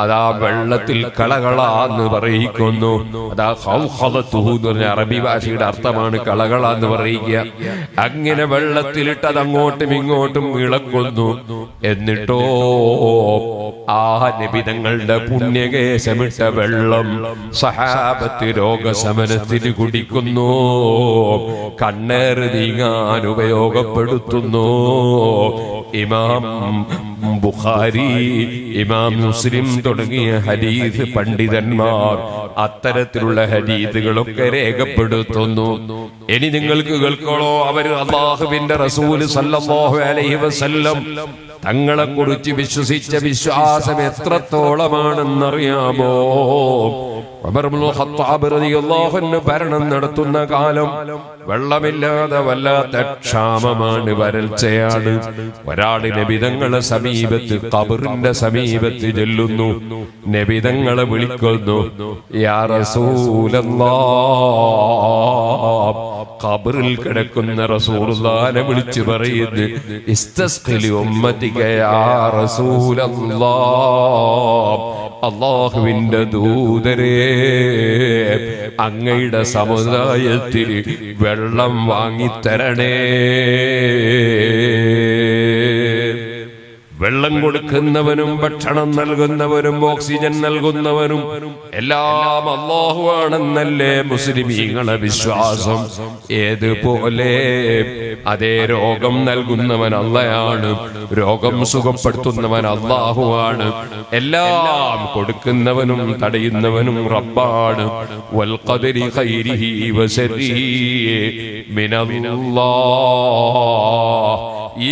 അതാ വെള്ളത്തിൽ കളകളാന്ന് പറയിക്കുന്നു. അതാ ഖൗഖദതുഹു എന്ന് പറഞ്ഞ അറബി ഭാഷയുടെ അർത്ഥമാണ് കളകളാന്ന് പറയുക. അങ്ങനെ വെള്ളത്തിലിട്ട് അത് അങ്ങോട്ടും ഇങ്ങോട്ടും ഇളക്കുന്നു. എന്നിട്ടോ ആ നബിതങ്ങളുടെ പുണ്യകേശമിട്ട വെള്ളം സഹാബത്ത് രോഗശമനത്തിന് കുടിക്കുന്നു, കണ്ണേറ് നീങ്ങാൻ ഉപയോഗപ്പെടുത്തുന്നു. ഇമാം ബുഖാരി, ഇമാം മുസ്ലിം തുടങ്ങിയ ഹദീസ് പണ്ഡിതന്മാർ അത്തരത്തിലുള്ള ഹദീസുകളൊക്കെ രേഖപ്പെടുത്തുന്നു. ഇനി നിങ്ങൾക്ക് കേൾക്കണോ? അവര് അല്ലാഹുവിന്റെ റസൂൽ സല്ലല്ലാഹു അലൈഹി വസല്ലം തങ്ങളെ കുറിച്ച് വിശ്വസിച്ച വിശ്വാസം എത്രത്തോളമാണെന്നറിയാമോ? ഉമർ ഇബ്നുൽ ഖത്താബ് റളിയല്ലാഹു അൻഹു ഭരണം നടത്തുന്ന കാലം വെള്ളമില്ലാതെ വല്ലാത്ത ക്ഷാമമാണ്, വരൾച്ചയാണ്. ഒരാള് നബിതങ്ങളെ സമീപത്ത്, ഖബറിന്റെ സമീപത്ത് ചെല്ലുന്നു, നബിതങ്ങളെ വിളിക്കുന്നു, യാ റസൂലല്ലാഹ്. ഖബറിൽ കിടക്കുന്ന റസൂലുള്ളാഹിനെ വിളിച്ചു പറയുന്നു, ഇസ്തസ്ഖിലി ഉമ്മതിക യാ റസൂലല്ലാഹ്. അല്ലാഹുവിന്റെ ദൂതരേ, അങ്ങയുടെ സമുദായത്തിൽ വെള്ളം വാങ്ങിത്തരണേ. വെള്ളം കൊടുക്കുന്നവനും ഭക്ഷണം നൽകുന്നവനും ഓക്സിജൻ നൽകുന്നവനും എല്ലാം അല്ലാഹുവാണെന്നല്ലേ മുസ്ലിമീങ്ങളെ വിശ്വാസം. ഏതുപോലെ അതേ രോഗം നൽകുന്നവൻ അല്ലാഹുവാണ്, രോഗം സുഖപ്പെടുത്തുന്നവൻ അല്ലാഹുവാണ്, എല്ലാം കൊടുക്കുന്നവനും തടയുന്നവനും റബ്ബാണ്. വൽ ഖദരി ഖൈരിഹി വശരിഹി മിനല്ലാഹ്.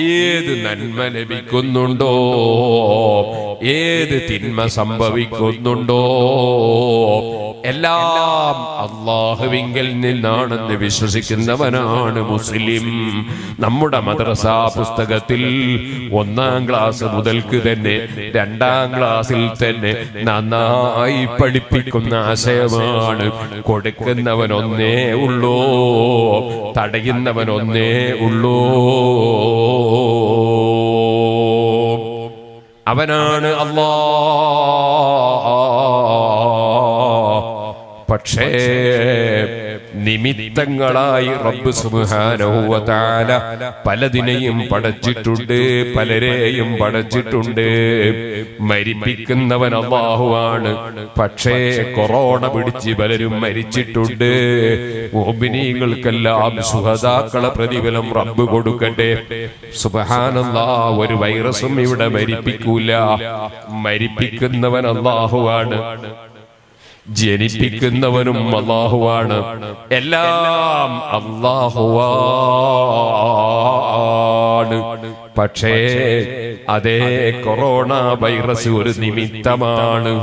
ഏത് നന്മ ലഭിക്കുന്നുണ്ടോ, ഏത് തിന്മ സംഭവിക്കുന്നുണ്ടോ, എല്ലാം അല്ലാഹുവിങ്കൽ നിന്നാണെന്ന് വിശ്വസിക്കുന്നവനാണ് മുസ്ലിം. നമ്മുടെ മദ്രസ പുസ്തകത്തിൽ 1-ാം ക്ലാസ് മുതൽക്ക് തന്നെ 2-ാം ക്ലാസ്സിൽ തന്നെ നന്നായി പഠിപ്പിക്കുന്ന ആശയമാണ്. കൊടുക്കുന്നവനൊന്നേ ഉള്ളൂ, തടയുന്നവനൊന്നേ ഉള്ളൂ, അവനാണ് അല്ലാഹ്. പക്ഷേ നിമിത്തങ്ങളായി റബ്ബ് സുബ്ഹാനഹു വ തആല പലതിനെയും പടച്ചിട്ടുണ്ട്, പലരെയും പടച്ചിട്ടുണ്ട്. മരിപ്പിക്കുന്നവൻ അല്ലാഹുവാണ്. പക്ഷേ കൊറോണ പിടിച്ച് പലരും മരിച്ചിട്ടുണ്ട്. മുഅ്മിനീങ്ങൾക്കെല്ലാം ശുഹദാക്കളെ പ്രതിഫലം റബ്ബ് കൊടുക്കട്ടെ. സുബ്ഹാനല്ലാഹ്, ഒരു വൈറസും ഇവിടെ മരിപ്പിക്കൂല. മരിപ്പിക്കുന്നവൻ അല്ലാഹുവാണ്, ജനിപ്പിക്കുന്നവനും അല്ലാഹുവാണ്, എല്ലാം അല്ലാഹുവാണ്. പക്ഷേ അതേ കൊറോണ വൈറസ് ഒരു നിമിത്തമാണ്.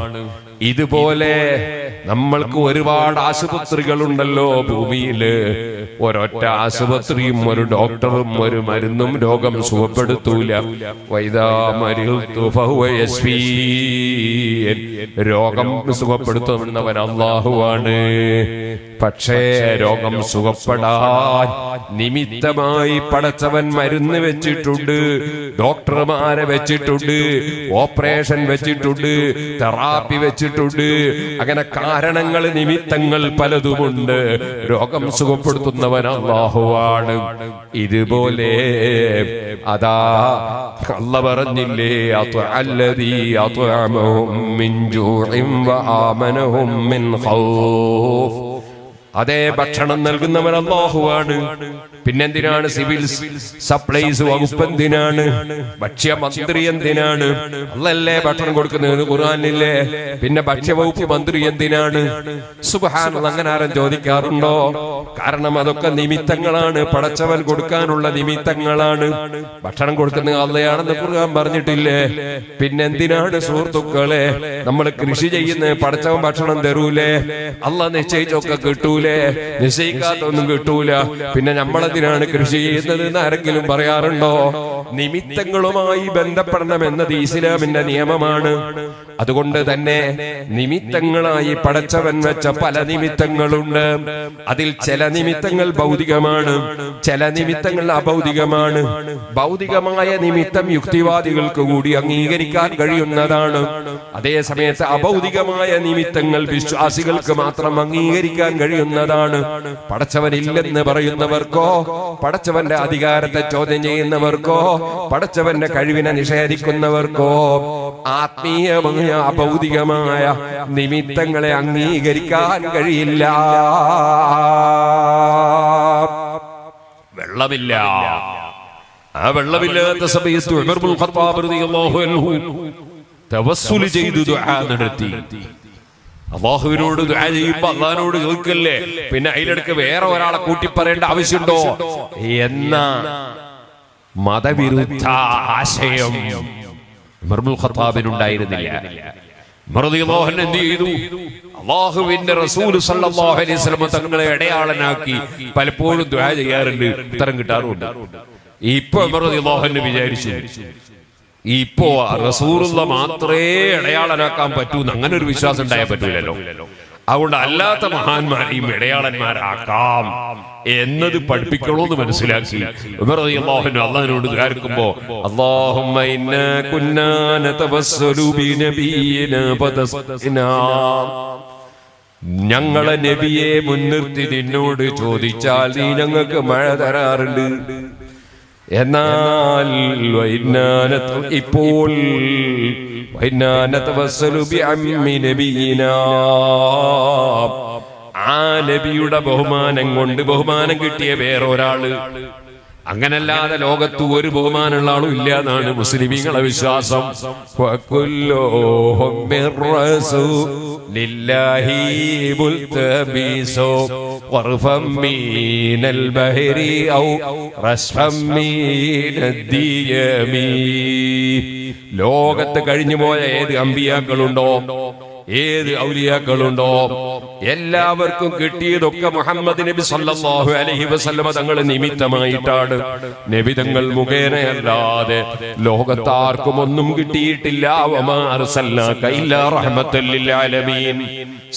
ഇതുപോലെ നമ്മൾക്ക് ഒരുപാട് ആശുപത്രികളുണ്ടല്ലോ ഭൂമിയില്. ഒരൊറ്റ ആശുപത്രിയും ഒരു ഡോക്ടറും ഒരു മരുന്നും രോഗം സുഖപ്പെടുത്തൂല. വൈദാ മരിൽതു ഫഹുവ യശ്ഫീൻ. രോഗം സുഖപ്പെടുത്തുന്നവൻ അല്ലാഹുവാണ്. പക്ഷേ രോഗം സുഖപ്പെടാൻ നിമിത്തമായി പടച്ചവൻ മരുന്ന് വെച്ചിട്ടുണ്ട്, ഡോക്ടർമാരെ വെച്ചിട്ടുണ്ട്, ഓപ്പറേഷൻ വെച്ചിട്ടുണ്ട്, തെറാപ്പി വെച്ചിട്ടുണ്ട്. അങ്ങനെ കാരണങ്ങൾ, നിമിത്തങ്ങൾ പലതുമുണ്ട്. രോഗം സുഖപ്പെടുത്തുന്നവൻ അല്ലാഹുവാണ്. ഇതുപോലെ അതാ അല്ലാഹു പറഞ്ഞില്ലേ, അത്അല്ലദീ അത്അമഹും മിൻ ജൂഇൻ വആമനഹും മിൻ ഖൗഫ്. അതേ ഭക്ഷണം നൽകുന്നവൻ അല്ലാഹുവാണ്. പിന്നെന്തിനാണ് സിവിൽ സപ്ലൈസ് വകുപ്പ്? എന്തിനാണ്? ഭക്ഷ്യമന്ത്രി എന്തിനാണ്? അല്ലല്ലേ ഭക്ഷണം കൊടുക്കുന്നത്, ഖുർആനില്ലേ? പിന്നെ ഭക്ഷ്യവകുപ്പ് മന്ത്രി എന്തിനാണ്? സുബ്ഹാനല്ലാഹ്, അങ്ങനെ ആരും ചോദിക്കാറുണ്ടോ? കാരണം അതൊക്കെ നിമിത്തങ്ങളാണ്, പടച്ചവൻ കൊടുക്കാനുള്ള നിമിത്തങ്ങളാണ്. ഭക്ഷണം കൊടുക്കുന്നത് അള്ളയാണെന്ന് ഖുർആൻ പറഞ്ഞിട്ടില്ലേ? പിന്നെന്തിനാണ് സുഹൃത്തുക്കളെ നമ്മൾ കൃഷി ചെയ്യുന്നത്? പടച്ചവൻ ഭക്ഷണം തരൂലേ? അള്ളാഹ് നിശ്ചയിച്ചൊക്കെ കിട്ടൂലേ? കിട്ടൂലേ, നിശ്ചയിക്കാത്തൊന്നും കിട്ടൂല, പിന്നെ നമ്മളതിനാണ് കൃഷി ചെയ്യുന്നത് എന്ന് ആരെങ്കിലും പറയാറുണ്ടോ? നിമിത്തങ്ങളുമായി ബന്ധപ്പെടണമെന്നത് ഇസ്ലാമിന്റെ നിയമമാണ്. അതുകൊണ്ട് തന്നെ നിമിത്തങ്ങളായി പടച്ചവൻ വെച്ച പല നിമിത്തങ്ങളുണ്ട്. അതിൽ ചില നിമിത്തങ്ങൾ ഭൗതികമാണ്, ചില നിമിത്തങ്ങൾ അഭൗതികമാണ്. ഭൗതികമായ നിമിത്തം യുക്തിവാദികൾക്ക് കൂടി അംഗീകരിക്കാൻ കഴിയുന്നതാണ്. അതേ സമയത്ത് അഭൗതികമായ നിമിത്തങ്ങൾ വിശ്വാസികൾക്ക് മാത്രം അംഗീകരിക്കാൻ കഴിയുന്നതാണ്. പടച്ചവനില്ലെന്ന് പറയുന്നവർക്കോ, പടച്ചവന്റെ അധികാരത്തെ ചോദ്യം ചെയ്യുന്നവർക്കോ, പടച്ചവന്റെ കഴിവിനെ നിഷേധിക്കുന്നവർക്കോ ആത്മീയമായ അഭൗതികമായ നിമിത്തങ്ങളെ അംഗീകരിക്കാൻ കഴിയില്ല. വെള്ളമില്ല. ആ വെള്ളമില്ലാത്ത സമയത്ത് ഉമർ ഇബ്നുൽ ഖത്താബ് റളിയല്ലാഹു അൻഹു തവസ്സുൽ ചെയ്തു ദുആ നടത്തി. അല്ലാഹുവിനോട് ദുആ ചെയ്യുമ്പോൾ അല്ലാഹുവിനോട് ചോദിക്കല്ലേ, പിന്നെ അതിലിടക്ക് വേറെ ഒരാളെ കൂട്ടി പറയേണ്ട ആവശ്യമുണ്ടോ എന്ന മതവിരുദ്ധ ആശയം ഉമർ ഇബ്നുൽ ഖത്താബിനുണ്ടായിരുന്നില്ല. ഉമർ റളിയല്ലാഹു അൻഹു എന്ത് ചെയ്തു? അല്ലാഹുവിന്റെ റസൂൽ സല്ലല്ലാഹു അലൈഹി വസല്ലം തങ്ങളെ ഇടയാളനാക്കി പലപ്പോഴും ദുആ ചെയ്യാറുണ്ട്, ഉത്തരം കിട്ടാറുണ്ട്. ഇപ്പൊ ഉമർ റളിയല്ലാഹു അൻഹു വിചാരിച്ചു, ഇപ്പോ റസൂലുള്ള മാത്രമേ ഇടയാളനാക്കാൻ പറ്റൂ, അങ്ങനെ ഒരു വിശ്വാസം ഉണ്ടായാൽ പറ്റൂലല്ലോ. അതുകൊണ്ട് അല്ലാത്ത മഹാന്മാരെയും ഇടയാളന്മാരാക്കാം എന്നത് പഠിപ്പിക്കണമെന്ന് മനസ്സിലാക്കി ഉമർ റളിയല്ലാഹു അൻഹു അല്ലാഹുവിനോട് ദുആർക്കുമ്പോ അല്ലാഹുമ്മ ഇന്നാ കുന്നാ നതവസ്സലു ബിനബിയിനാ ഫതസ്ഖിനാ, ഞങ്ങളെ നബിയെ മുൻനിർത്തി നിന്നോട് ചോദിച്ചാൽ നീ ഞങ്ങൾക്ക് മഴ തരാറുണ്ട്. എന്നാൽ ഇപ്പോൾ ആ നബിയുടെ ബഹുമാനം കൊണ്ട് ബഹുമാനം കിട്ടിയ വേറൊരാള്, അങ്ങനല്ലാതെ ലോകത്ത് ഒരു ബഹുമാനമുള്ള ആളും ഇല്ല എന്നാണ് മുസ്ലിമീങ്ങളെ വിശ്വാസം. ലോകത്ത് കഴിഞ്ഞുപോയ ഏത് അമ്പിയാക്കളുണ്ടോ, ഏത് ഔലിയാക്കളുണ്ടോ, എല്ലാവർക്കും കിട്ടിയതൊക്കെ മുഹമ്മദ് നബി സല്ലല്ലാഹു അലൈഹി വസല്ലമ തങ്ങൾ നിമിത്തമായിട്ടാണ്. നബി തങ്ങൾ മുഖേനയല്ലാതെ ലോകത്താർക്കും ഒന്നും കിട്ടിയിട്ടില്ല. വമാ അർസൽനാക ഇല്ലാ റഹ്മത്തൽ ലിൽ ആലമീൻ,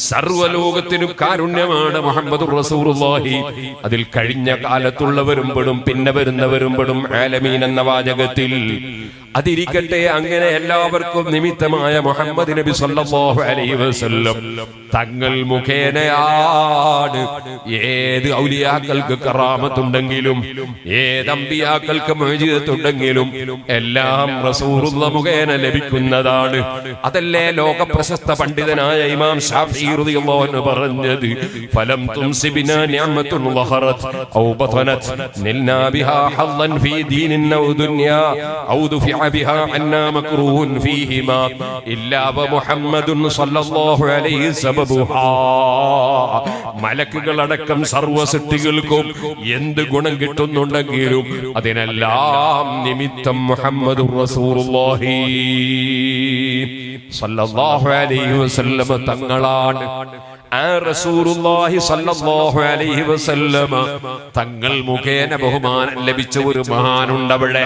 സർവ്വലോകത്തിനും കാരുണ്യമാണ് മുഹമ്മദുർ റസൂലുള്ളാഹി. അതിൽ കഴിഞ്ഞ കാലത്തുള്ളവരും പെടും, പിന്നെ വരുന്നവരും പെടും ആലമീൻ എന്ന വാചകത്തിൽ. അതിരിക്കട്ടെ, അങ്ങനെ എല്ലാവർക്കും നിമിത്തമായ മുഹമ്മദ് നബി സല്ലല്ലാഹു അലൈഹി വസല്ലം തങ്ങൾ മുഖേനയാണ് ഏത് ഔലിയാക്കൾക്ക് കറാമത്തുണ്ടെങ്കിലും, ഏത് അമ്പിയാക്കൾക്ക് മുഅ്ജിസത്തുണ്ടെങ്കിലും എല്ലാം റസൂലുള്ളാഹി മുഖേന ലഭിക്കുന്നതാണ്. അതല്ലേ ലോക പ്രശസ്ത പണ്ഡിതനായ ഇമാം ശാഫിഈ റളിയല്ലാഹു അൻഹു പറഞ്ഞത്, ഫലം തുംസിബിനാ നിഅമത്തുൻ വഖറത് ഔ ബതനത് നിൽനാ ബിഹാ ഹല്ലൻ ഫീ ദീനിൻ ഔ ദുനിയാ ഔ ദുഫിഅ ബിഹാ അന്നാ മക്റൂഹുൻ ഫീഹിമാ ഇല്ലാ വമുഹമ്മദുൻ സ്വല്ലല്ലാഹു അലൈഹി സബബുഹാ. മലക്കുകളടക്കം സർവ്വ സൃഷ്ടികൾക്കും എന്ത് ഗുണം കിട്ടുന്നുണ്ടെങ്കിലും അതിനെല്ലാം നിമിത്തം മുഹമ്മദുർ റസൂലുള്ളാഹി സ്വല്ലല്ലാഹു അലൈഹി വസല്ലം തങ്ങളാണ്. ആ റസൂലുള്ളാഹി സ്വല്ലല്ലാഹു അലൈഹി വസല്ലം തങ്ങൾ മുഖേന ബഹുമാനം ലഭിച്ച ഒരു മഹാനുണ്ടവിടെ.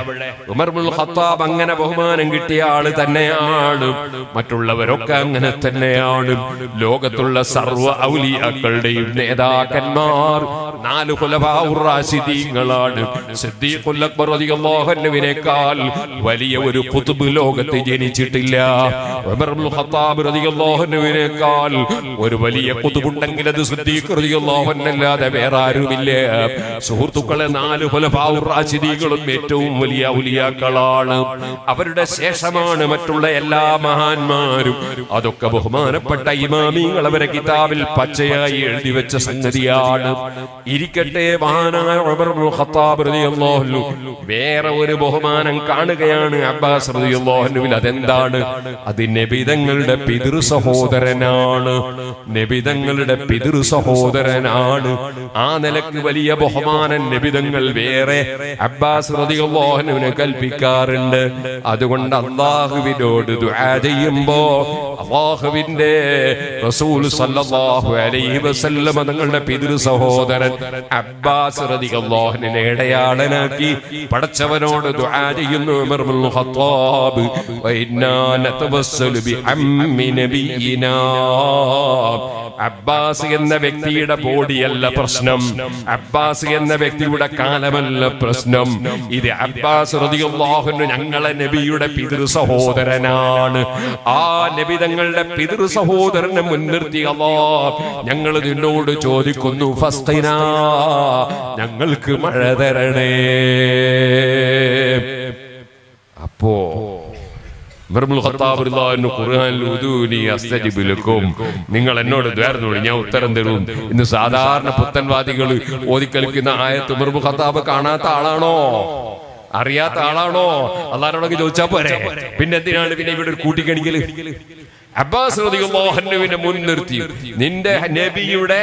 ഉമർ ഇബ്നുൽ ഖത്താബ് അങ്ങനെ ബഹുമാനം കിട്ടിയ ആള് തന്നെയാണ്. മറ്റുള്ളവരൊക്കെ അങ്ങനെ തന്നെയാണ്. ലോകത്തുള്ള സർവ്വ ഔലിയാക്കളുടെയും നേതാക്കന്മാർ 4 ഖുലഫാഉർ റാഷിദീങ്ങളാണ്. സിദ്ദീഖുൽ അക്ബർ റളിയല്ലാഹു അൻഹുവിനേക്കാൾ വലിയ ഒരു ഖുത്ബ് ലോകത്ത് ജനിച്ചിട്ടില്ല. ഉമർ ഇബ്നുൽ ഖത്താബ് റളിയല്ലാഹു അൻഹുവിനേക്കാൾ ഒരു വലിയ ഖുതുബുണ്ടെങ്കിൽ അത് സിദ്ദീഖ് റളിയല്ലാഹു അൻഹു അല്ലാതെ വേറെ ആരുമില്ല. സുഹൃത്തുക്കളെ, 4 ഖുലഫാഉർ റാഷിദീകളും ഏറ്റവും വലിയ ഔലിയാക്കളാണ്. അവരുടെ ശേഷമാണ് മറ്റുള്ള എല്ലാ മഹാന്മാരും. അതൊക്കെ ബഹുമാനപ്പെട്ട ഇമാമിങ്ങൾ അവരെ കിതാബിൽ പച്ചയായി എഴുതി വെച്ച സംഗതിയാണ്. ഇരിക്കട്ടെ, മഹാനായ ഉമർ ഇബ്നുൽ ഖത്താബ് റളിയല്ലാഹു അൻഹു വേറെ ഒരു ബഹുമാനം കാണുകയാണ് അബ്ബാസ് റളിയല്ലാഹു അൻഹുവിൽ. അതെന്താണ്? അത് നബി തങ്ങളുടെ പിതൃ സഹോദരനാണ്. നബി നബിതങ്ങളുടെ പിതൃ സഹോദരനാണ്. ആ നിലക്ക് വലിയ ബഹുമാനൻ നബിതങ്ങൾ വേറെ അബ്ബാസ് റളിയല്ലാഹു അൻഹുവിനെ കൽപ്പിക്കാറുണ്ട്. അതുകൊണ്ട് അല്ലാഹുവിനോട് ദുആ ചെയ്യുമ്പോ അല്ലാഹുവിന്റെ റസൂൽ സല്ലല്ലാഹു അലൈഹി വസല്ലം തങ്ങളുടെ പിതൃ സഹോദരൻ അബ്ബാസ് റളിയല്ലാഹു അൻഹുവിനെ ഇടയാളനാക്കി പടച്ചവനോട് ദുആ ചെയ്യുന്നു. ഉമർ ഇബ്നുൽ ഖത്താബ് വഇന്നാ നതവസ്സലു ബിഅമ്മി നബിയിനാ. അബ്ബാസ് എന്ന വ്യക്തിയുടെ ബോഡിയല്ല പ്രശ്നം, അബ്ബാസ് എന്ന വ്യക്തിയുടെ കാലമല്ല പ്രശ്നം. ഇത് അബ്ബാസ് റളിയല്ലാഹു അൻഹു ഞങ്ങളെ നബിയുടെ പിതൃ സഹോദരനാണ്. ആ നബി തങ്ങളുടെ പിതൃ സഹോദരനെ മുൻനിർത്തി അല്ലാഹ് ഞങ്ങൾ നിന്നോട് ചോദിക്കുന്നു, ഫസ്ഖിനാ, ഞങ്ങൾക്ക് മഴ തരണേ. അപ്പോ നിങ്ങൾ എന്നോട് ദ്വാരനോട് ഞാൻ ഉത്തരം തരും. ഇന്ന് സാധാരണ പുത്തൻവാദികൾ ഓതിക്കളിക്കുന്ന ആയത്ത് ഉമർ ഇബ്നുൽ ഖത്താബ് കാണാത്ത ആളാണോ, അറിയാത്ത ആളാണോ? അല്ലാഹുവോട് ചോദിച്ചാ പോരെ. പിന്നെ എന്തിനാണ് പിന്നെ ഇവിടെ ഒരു കൂട്ടിക്കണിക്കല്? അബ്ബാസ് റളിയല്ലാഹു അൻഹുവിനെ മുൻനിർത്തി നിന്റെ നബിയുടെ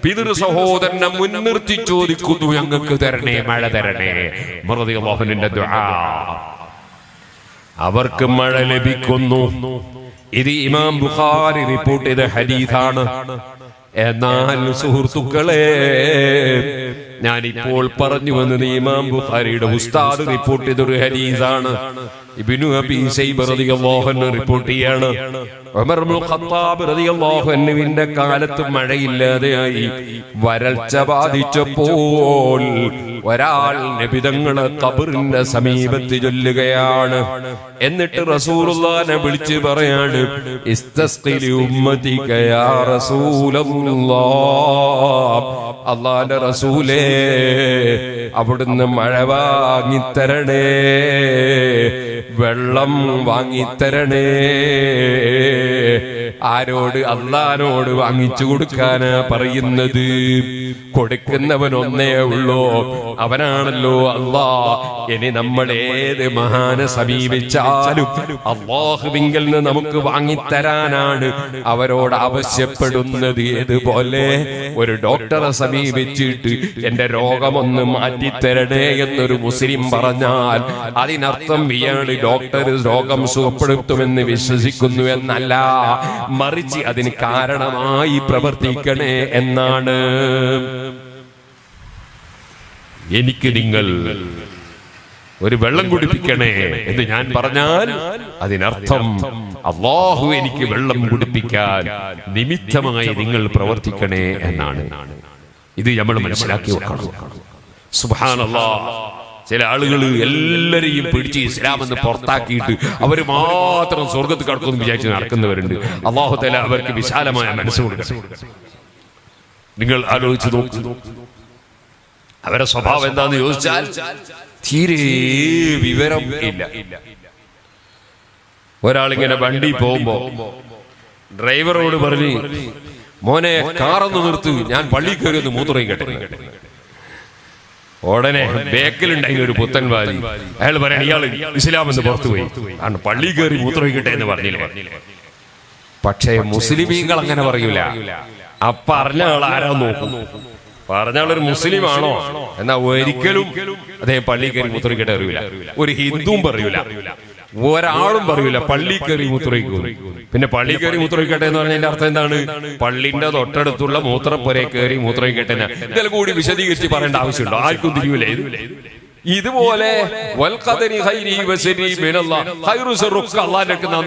പിതൃ സഹോദരനെ മുൻനിർത്തി ചോദിക്കുന്നു, ഞങ്ങൾക്ക് തരണേ, മഴ തരണേ. ഉമർ റളിയല്ലാഹു അൻഹുവിന്റെ ദുആ, അവർക്ക് മഴ ലഭിക്കുന്നു. ഇത് ഇമാം ബുഖാരി റിപ്പോർട്ട് ചെയ്ത ഹദീസാണ്. എന്നാൽ സുഹൃത്തുക്കളെ, ഞാനിപ്പോൾ പറഞ്ഞു വന്നത് ഇമാം ബുഖാരിയുടെ ഉസ്താദ് റിപ്പോർട്ട് ചെയ്തൊരു ഹദീസാണ്. ഇബ്നു അബീ ശൈബ റളിയല്ലാഹു അൻഹു റിപ്പോർട്ട് ചെയ്യാണ്, ഉമർ ഇബ്നുൽ ഖത്താബ് റളിയല്ലാഹു അൻഹുവിന്റെ കാലത്ത് മഴയില്ലാതെയായി, വരൾച്ച ബാധിച്ചപ്പോൾ ഒരാൾ നബിതങ്ങളെ ഖബറിന്റെ സമീപത്ത് ചൊല്ലുകയാണ്. എന്നിട്ട് റസൂലുള്ളാഹിനെ വിളിച്ച് പറയാണ്, ഇസ്തസ്ഖി ഉമ്മതിക യാ റസൂലല്ലാഹ്, അല്ലാഹുവിന്റെ റസൂലേ അവിടുന്ന് മഴ വാങ്ങിത്തരണേ, വെള്ളം വാങ്ങിത്തരണേ. ആരോട്? അല്ലാഹുവിനോട് വാങ്ങിച്ചു കൊടുക്കാനാ പറയുന്നത്. കൊടുക്കുന്നവൻ ഒന്നേ ഉള്ളൂ, അവനാണല്ലോ അല്ലാഹ്. ഇനി നമ്മൾ ഏത് മഹാനെ സമീപിച്ചാലും അല്ലാഹുവിങ്കിൽ നിന്ന് നമുക്ക് വാങ്ങിത്തരാനാണ് അവരോട് ആവശ്യപ്പെടുന്നത്. ഏതുപോലെ ഒരു ഡോക്ടറെ സമീപിച്ചിട്ട് എന്റെ രോഗമൊന്ന് മാറ്റിത്തരണേ എന്നൊരു മുസ്ലിം പറഞ്ഞാൽ അതിനർത്ഥം ഇയാൾ ഡോക്ടർ രോഗം സുഖപ്പെടുത്തുമെന്ന് വിശ്വസിക്കുന്നു എന്നല്ല, മറിച്ച് അതിന് കാരണമായി പ്രവർത്തിക്കണേ എന്നാണ്. എനിക്ക് നിങ്ങൾ ഒരു വെള്ളം കുടിപ്പിക്കണേ എന്ന് ഞാൻ പറഞ്ഞാൽ അതിനർത്ഥം അല്ലാഹു എനിക്ക് വെള്ളം കുടിപ്പിക്കാൻ നിമിത്തമായി നിങ്ങൾ പ്രവർത്തിക്കണേ എന്നാണ്. ഇത് നമ്മൾ മനസ്സിലാക്കി വെക്കണം. സുബ്ഹാനല്ലാഹ്, ചില ആളുകൾ എല്ലാരെയും പിടിച്ച് ഇസ്ലാം എന്ന് പുറത്താക്കിയിട്ട് അവർ മാത്രം സ്വർഗത്ത് കടക്കുമെന്ന് വിചാരിച്ച് നടക്കുന്നവരുണ്ട്. അല്ലാഹു തആല അവർക്ക് വിശാലമായ മനസ്സ് കൊടുക്കട്ടെ. നിങ്ങൾ ആലോചിച്ച് നോക്കൂ, അവരുടെ സ്വഭാവം എന്താന്ന് ചോദിച്ചാൽ തീരെ വിവരം ഇല്ല. ഒരാളിങ്ങനെ വണ്ടി പോകുമ്പോ ഡ്രൈവറോട് പറഞ്ഞ്, മോനെ കാറൊന്ന് നിർത്ത്, ഞാൻ പള്ളി കയറി ഒന്ന് മൂത്രയിക്കട്ടെ. ഉടനെ ബേക്കിലുണ്ടായി ഒരു പുത്തൻവാദി, അയാൾ പറയാൻ ഇയാൾ ഇസ്ലാം എന്ന് പുറത്തുപോയി, കാരണം പള്ളി കയറി മൂത്രയിക്കട്ടെ എന്ന് പറഞ്ഞില്ലേ. പക്ഷേ മുസ്ലിമീങ്ങൾ അങ്ങനെ പറയൂല. പറഞ്ഞ ആൾ ആരാ നോക്കും, പറഞ്ഞ ആളൊരു മുസ്ലിം ആണോ എന്നാ ഒരിക്കലും അദ്ദേഹം പള്ളി കയറി മൂത്രയിക്കട്ടെ അറിയില്ല. ഒരു ഹിന്ദുവും പറയൂല, ഒരാളും പറയൂല പള്ളി കയറി മൂത്രയിക്കും. പിന്നെ പള്ളി കയറി മൂത്രയിക്കട്ടെ എന്ന് പറഞ്ഞതിന്റെ അർത്ഥം എന്താണ്? പള്ളിന്റെ തൊട്ടടുത്തുള്ള മൂത്രപ്പുര കയറി മൂത്രയിക്കട്ടെ. ഇതിൽ കൂടി വിശദീകരിച്ച് പറയേണ്ട ആവശ്യമുണ്ടോ? ആർക്കും തിരിയൂലേ? ഇതുപോലെ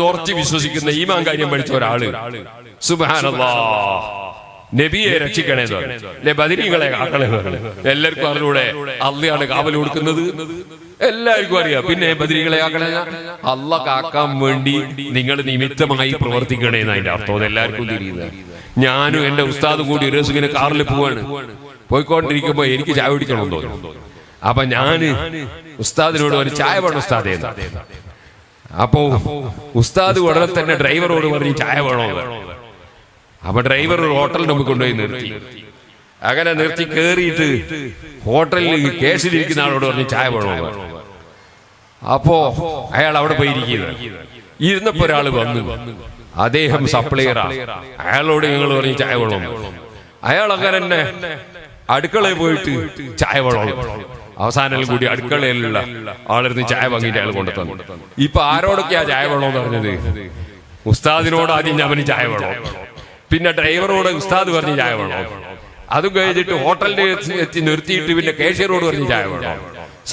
ഉറച്ചു വിശ്വസിക്കുന്ന ഈമാൻ കാര്യം പഠിച്ച ഒരാള്, സുബ്ഹാനല്ലാഹ്, നബിയെ രക്ഷിക്കണേ, ബദരീകളെ കാക്കണേ. എല്ലാവർക്കും അറിഞ്ഞൂടെ അള്ളയാണ് കാവൽ കൊടുക്കുന്നത്? എല്ലാവർക്കും അറിയാം. പിന്നെ ബദരീകളെ കാക്കണേ, അള്ളാഹ് കാക്കാൻ വേണ്ടി നിങ്ങൾ നിമിത്തമായി പ്രവർത്തിക്കണേ എന്നതിന്റെ അർത്ഥം എല്ലാവർക്കും തിരിയുന്നത്. ഞാനും എന്റെ ഉസ്താദും കൂടി ഒരു ദിവസം ഇങ്ങനെ കാറിൽ പോവാണ്. പോയിക്കൊണ്ടിരിക്കുമ്പോ എനിക്ക് ചായ കുടിക്കണം തോന്നുന്നു. അപ്പൊ ഞാന് ഉസ്താദിനോട് ഒരു ചായ വേണം ഉസ്താദേ. അപ്പോ ഉസ്താദ് ഉടനെ തന്നെ ഡ്രൈവറോട് പറഞ്ഞ് ചായ വേണോ. അപ്പൊ ഡ്രൈവർ ഒരു ഹോട്ടലിന് മുമ്പ് കൊണ്ടുപോയി നിർത്തി. അങ്ങനെ നിർത്തി കേറിയിട്ട് ഹോട്ടലിൽ കേസിലിരിക്കുന്ന ആളോട് പറഞ്ഞ് ചായ വേണോ. അപ്പോ അയാൾ അവിടെ പോയി ഇരുന്നപ്പോ ഒരാള് വന്നു. അദ്ദേഹം സപ്ലൈയറാ. അയാളോട് ഞങ്ങൾ പറഞ്ഞു ചായ വേണം. അയാൾ അങ്ങനെ തന്നെ അടുക്കളയിൽ പോയിട്ട് ചായ വേണം. അവസാനം കൂടി അടുക്കളയിലുള്ള ആളിരുന്ന് ചായ വാങ്ങിയിട്ട് അയാൾ കൊണ്ടു തന്നു. ഇപ്പൊ ആരോടൊക്കെയാ ചായ വേണമെന്ന് പറഞ്ഞത്? ഉസ്താദിനോട് ആദ്യം അവന് ചായ വേണം, പിന്നെ ഡ്രൈവറോട് ഉസ്താദ് പറഞ്ഞ് ചായ വേണം, അതും കഴിഞ്ഞിട്ട് ഹോട്ടലിൽ എത്തി നിർത്തിയിട്ട് പിന്നെ കേഷ്യറോട് പറഞ്ഞ് ചായ വേണം,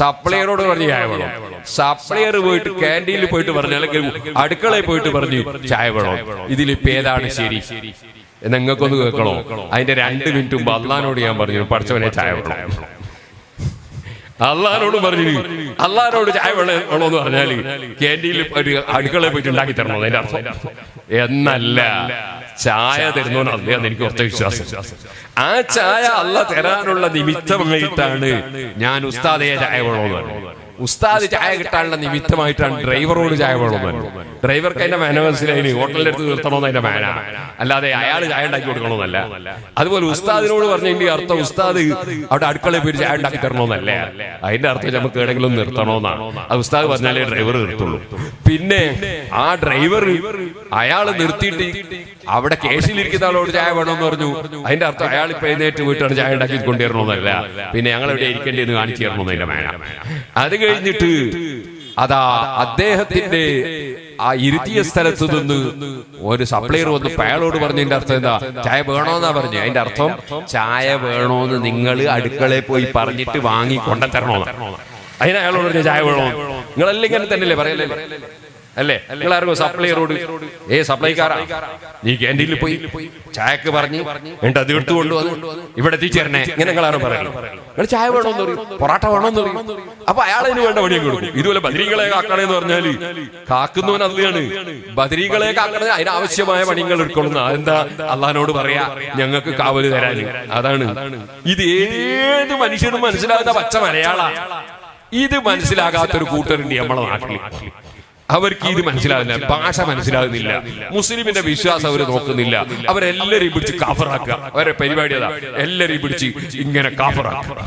സപ്ലൈയറോട് പറഞ്ഞ് ചായ വേണം. സപ്ലൈയർ പോയിട്ട് ക്യാൻറ്റീനിൽ പോയിട്ട് പറഞ്ഞു, അല്ലെങ്കിൽ അടുക്കളയിൽ പോയിട്ട് പറഞ്ഞു ചായ വേണം. ഇതിലിപ്പോ ഏതാണ് ശരി? നിങ്ങൾക്കൊന്ന് കേൾക്കണോ? അതിന്റെ 2 മിനിറ്റ് മുമ്പ് അള്ളഹാനോട് ഞാൻ പറഞ്ഞു പഠിച്ചവനെ ചായ വേണം. അള്ളഹാനോട് പറഞ്ഞു, അള്ളഹാനോട് ചായ വേണമെന്ന് പറഞ്ഞാല് ക്യാൻറ്റീനിൽ ഒരു അടുക്കളയിൽ പോയിട്ട് ഉണ്ടാക്കി തരണോ അതിന്റെ അർത്ഥം? എന്നല്ല, ചായ തരുന്നോന്ന് അല്ലയെന്ന് എനിക്ക് കുറച്ച് വിശ്വാസം. ആ ചായ അള്ളാഹ് തരാനുള്ള നിമിത്തമായിട്ടാണ് ഞാൻ ഉസ്താദയെ ചായ വേണമെന്ന് പറഞ്ഞു. ഉസ്താദ് ചായ കിട്ടാനുള്ള നിമിത്തമായിട്ടാണ് ഡ്രൈവറോട് ചായ വേണമെന്ന് പറഞ്ഞു. ഡ്രൈവർക്ക് അതിന്റെ മാന മനസ്സിലായി, ഹോട്ടലിന്റെ അടുത്ത് നിർത്തണമെന്ന് അതിന്റെ മാന, അല്ലാതെ അയാൾ ചായ ഉണ്ടാക്കി കൊടുക്കണമെന്നല്ല. അതുപോലെ ഉസ്താദിനോട് പറഞ്ഞതിന്റെ അർത്ഥം ഉസ്താദ് അവിടെ അടുക്കളയിൽ പോയി ചായ ഉണ്ടാക്കി തരണമെന്നല്ല. അതിന്റെ അർത്ഥം നമുക്ക് എവിടെയെങ്കിലും നിർത്തണമെന്നാണ്. അത് ഉസ്താദ് പറഞ്ഞാലേ ഡ്രൈവർ നിർത്തുള്ളൂ. പിന്നെ ആ ഡ്രൈവർ അയാൾ നിർത്തിയിട്ട് അവിടെ കേസിലിരിക്കുന്ന ആളോട് ചായ വേണമെന്ന് പറഞ്ഞു. അതിന്റെ അർത്ഥം അയാൾ ഇപ്പൊ എഴുന്നേറ്റ് പോയിട്ടാണ് ചായ ഉണ്ടാക്കി കൊണ്ടുവരണമെന്നല്ല, പിന്നെ ഞങ്ങൾ എവിടെ ഇരിക്കേണ്ടതെന്ന് കാണിച്ചു തരണമെന്ന് അതിന്റെ മാന. അത് കഴിഞ്ഞിട്ട് അതാ അദ്ദേഹത്തിന്റെ ആ ഇരുത്തിയ സ്ഥലത്ത് നിന്ന് ഒരു സപ്ലൈയർ വന്ന് അയാളോട് പറഞ്ഞതിന്റെ അർത്ഥം എന്താ? ചായ വേണോന്നാ പറഞ്ഞു. അതിന്റെ അർത്ഥം ചായ വേണോന്ന് നിങ്ങൾ അടുക്കളയിൽ പോയി പറഞ്ഞിട്ട് വാങ്ങി കൊണ്ടുതരണോന്ന്. അതിന് അയാളോട് പറഞ്ഞ ചായ വേണോ? നിങ്ങളെല്ലാം ഇങ്ങനെ തന്നെയല്ലേ പറയല്ലേ അല്ലേ? നിങ്ങളാർക്കും സപ്ലൈയറോട് സപ്ലൈക്കാരാ, നീ ക്യാൻറ്റീനിൽ പോയി ചായക്ക് പറഞ്ഞ് എന്നിട്ട് അത് എടുത്തു കൊണ്ടുവന്ന് ഇവിടെ എത്തിച്ചേരണേ, ഇങ്ങനെ നിങ്ങളാണ് പറയുന്നത്. നിങ്ങൾ ചായ വേണമെന്ന് പറയും, പൊറാട്ട വേണമെന്ന് പറയും. അപ്പൊ അയാളതിന് വേണ്ട പണിയും കൊടുക്കും. ഇതുപോലെ ബദരീകളെ കാക്കണെന്ന് പറഞ്ഞാല് കാക്കുന്നവൻ അതിലാണ്. ബദരീകളെ കാക്കണത് അതിനാവശ്യമായ പണികൾ എടുക്കണം. അതെന്താ? അള്ളഹാനോട് പറയാ ഞങ്ങൾക്ക് കാവല് തരാന്. അതാണ്. ഇത് ഏത് മനുഷ്യനും മനസ്സിലാകുന്ന പച്ച മലയാള. ഇത് മനസ്സിലാകാത്തൊരു കൂട്ടരുണ്ട് നമ്മളെ നാട്ടിൽ. അവർക്ക് ഇത് മനസ്സിലാകുന്നില്ല, ഭാഷ മനസ്സിലാകുന്നില്ല, മുസ്ലിമിന്റെ വിശ്വാസം അവർ നോക്കുന്നില്ല. അവരെല്ലാരെയും പിടിച്ച് കാഫറാക്കുക. അവരെ പരിപാടി അതാ, എല്ലാരെയും പിടിച്ച് ഇങ്ങനെ കാഫറാക്കുക.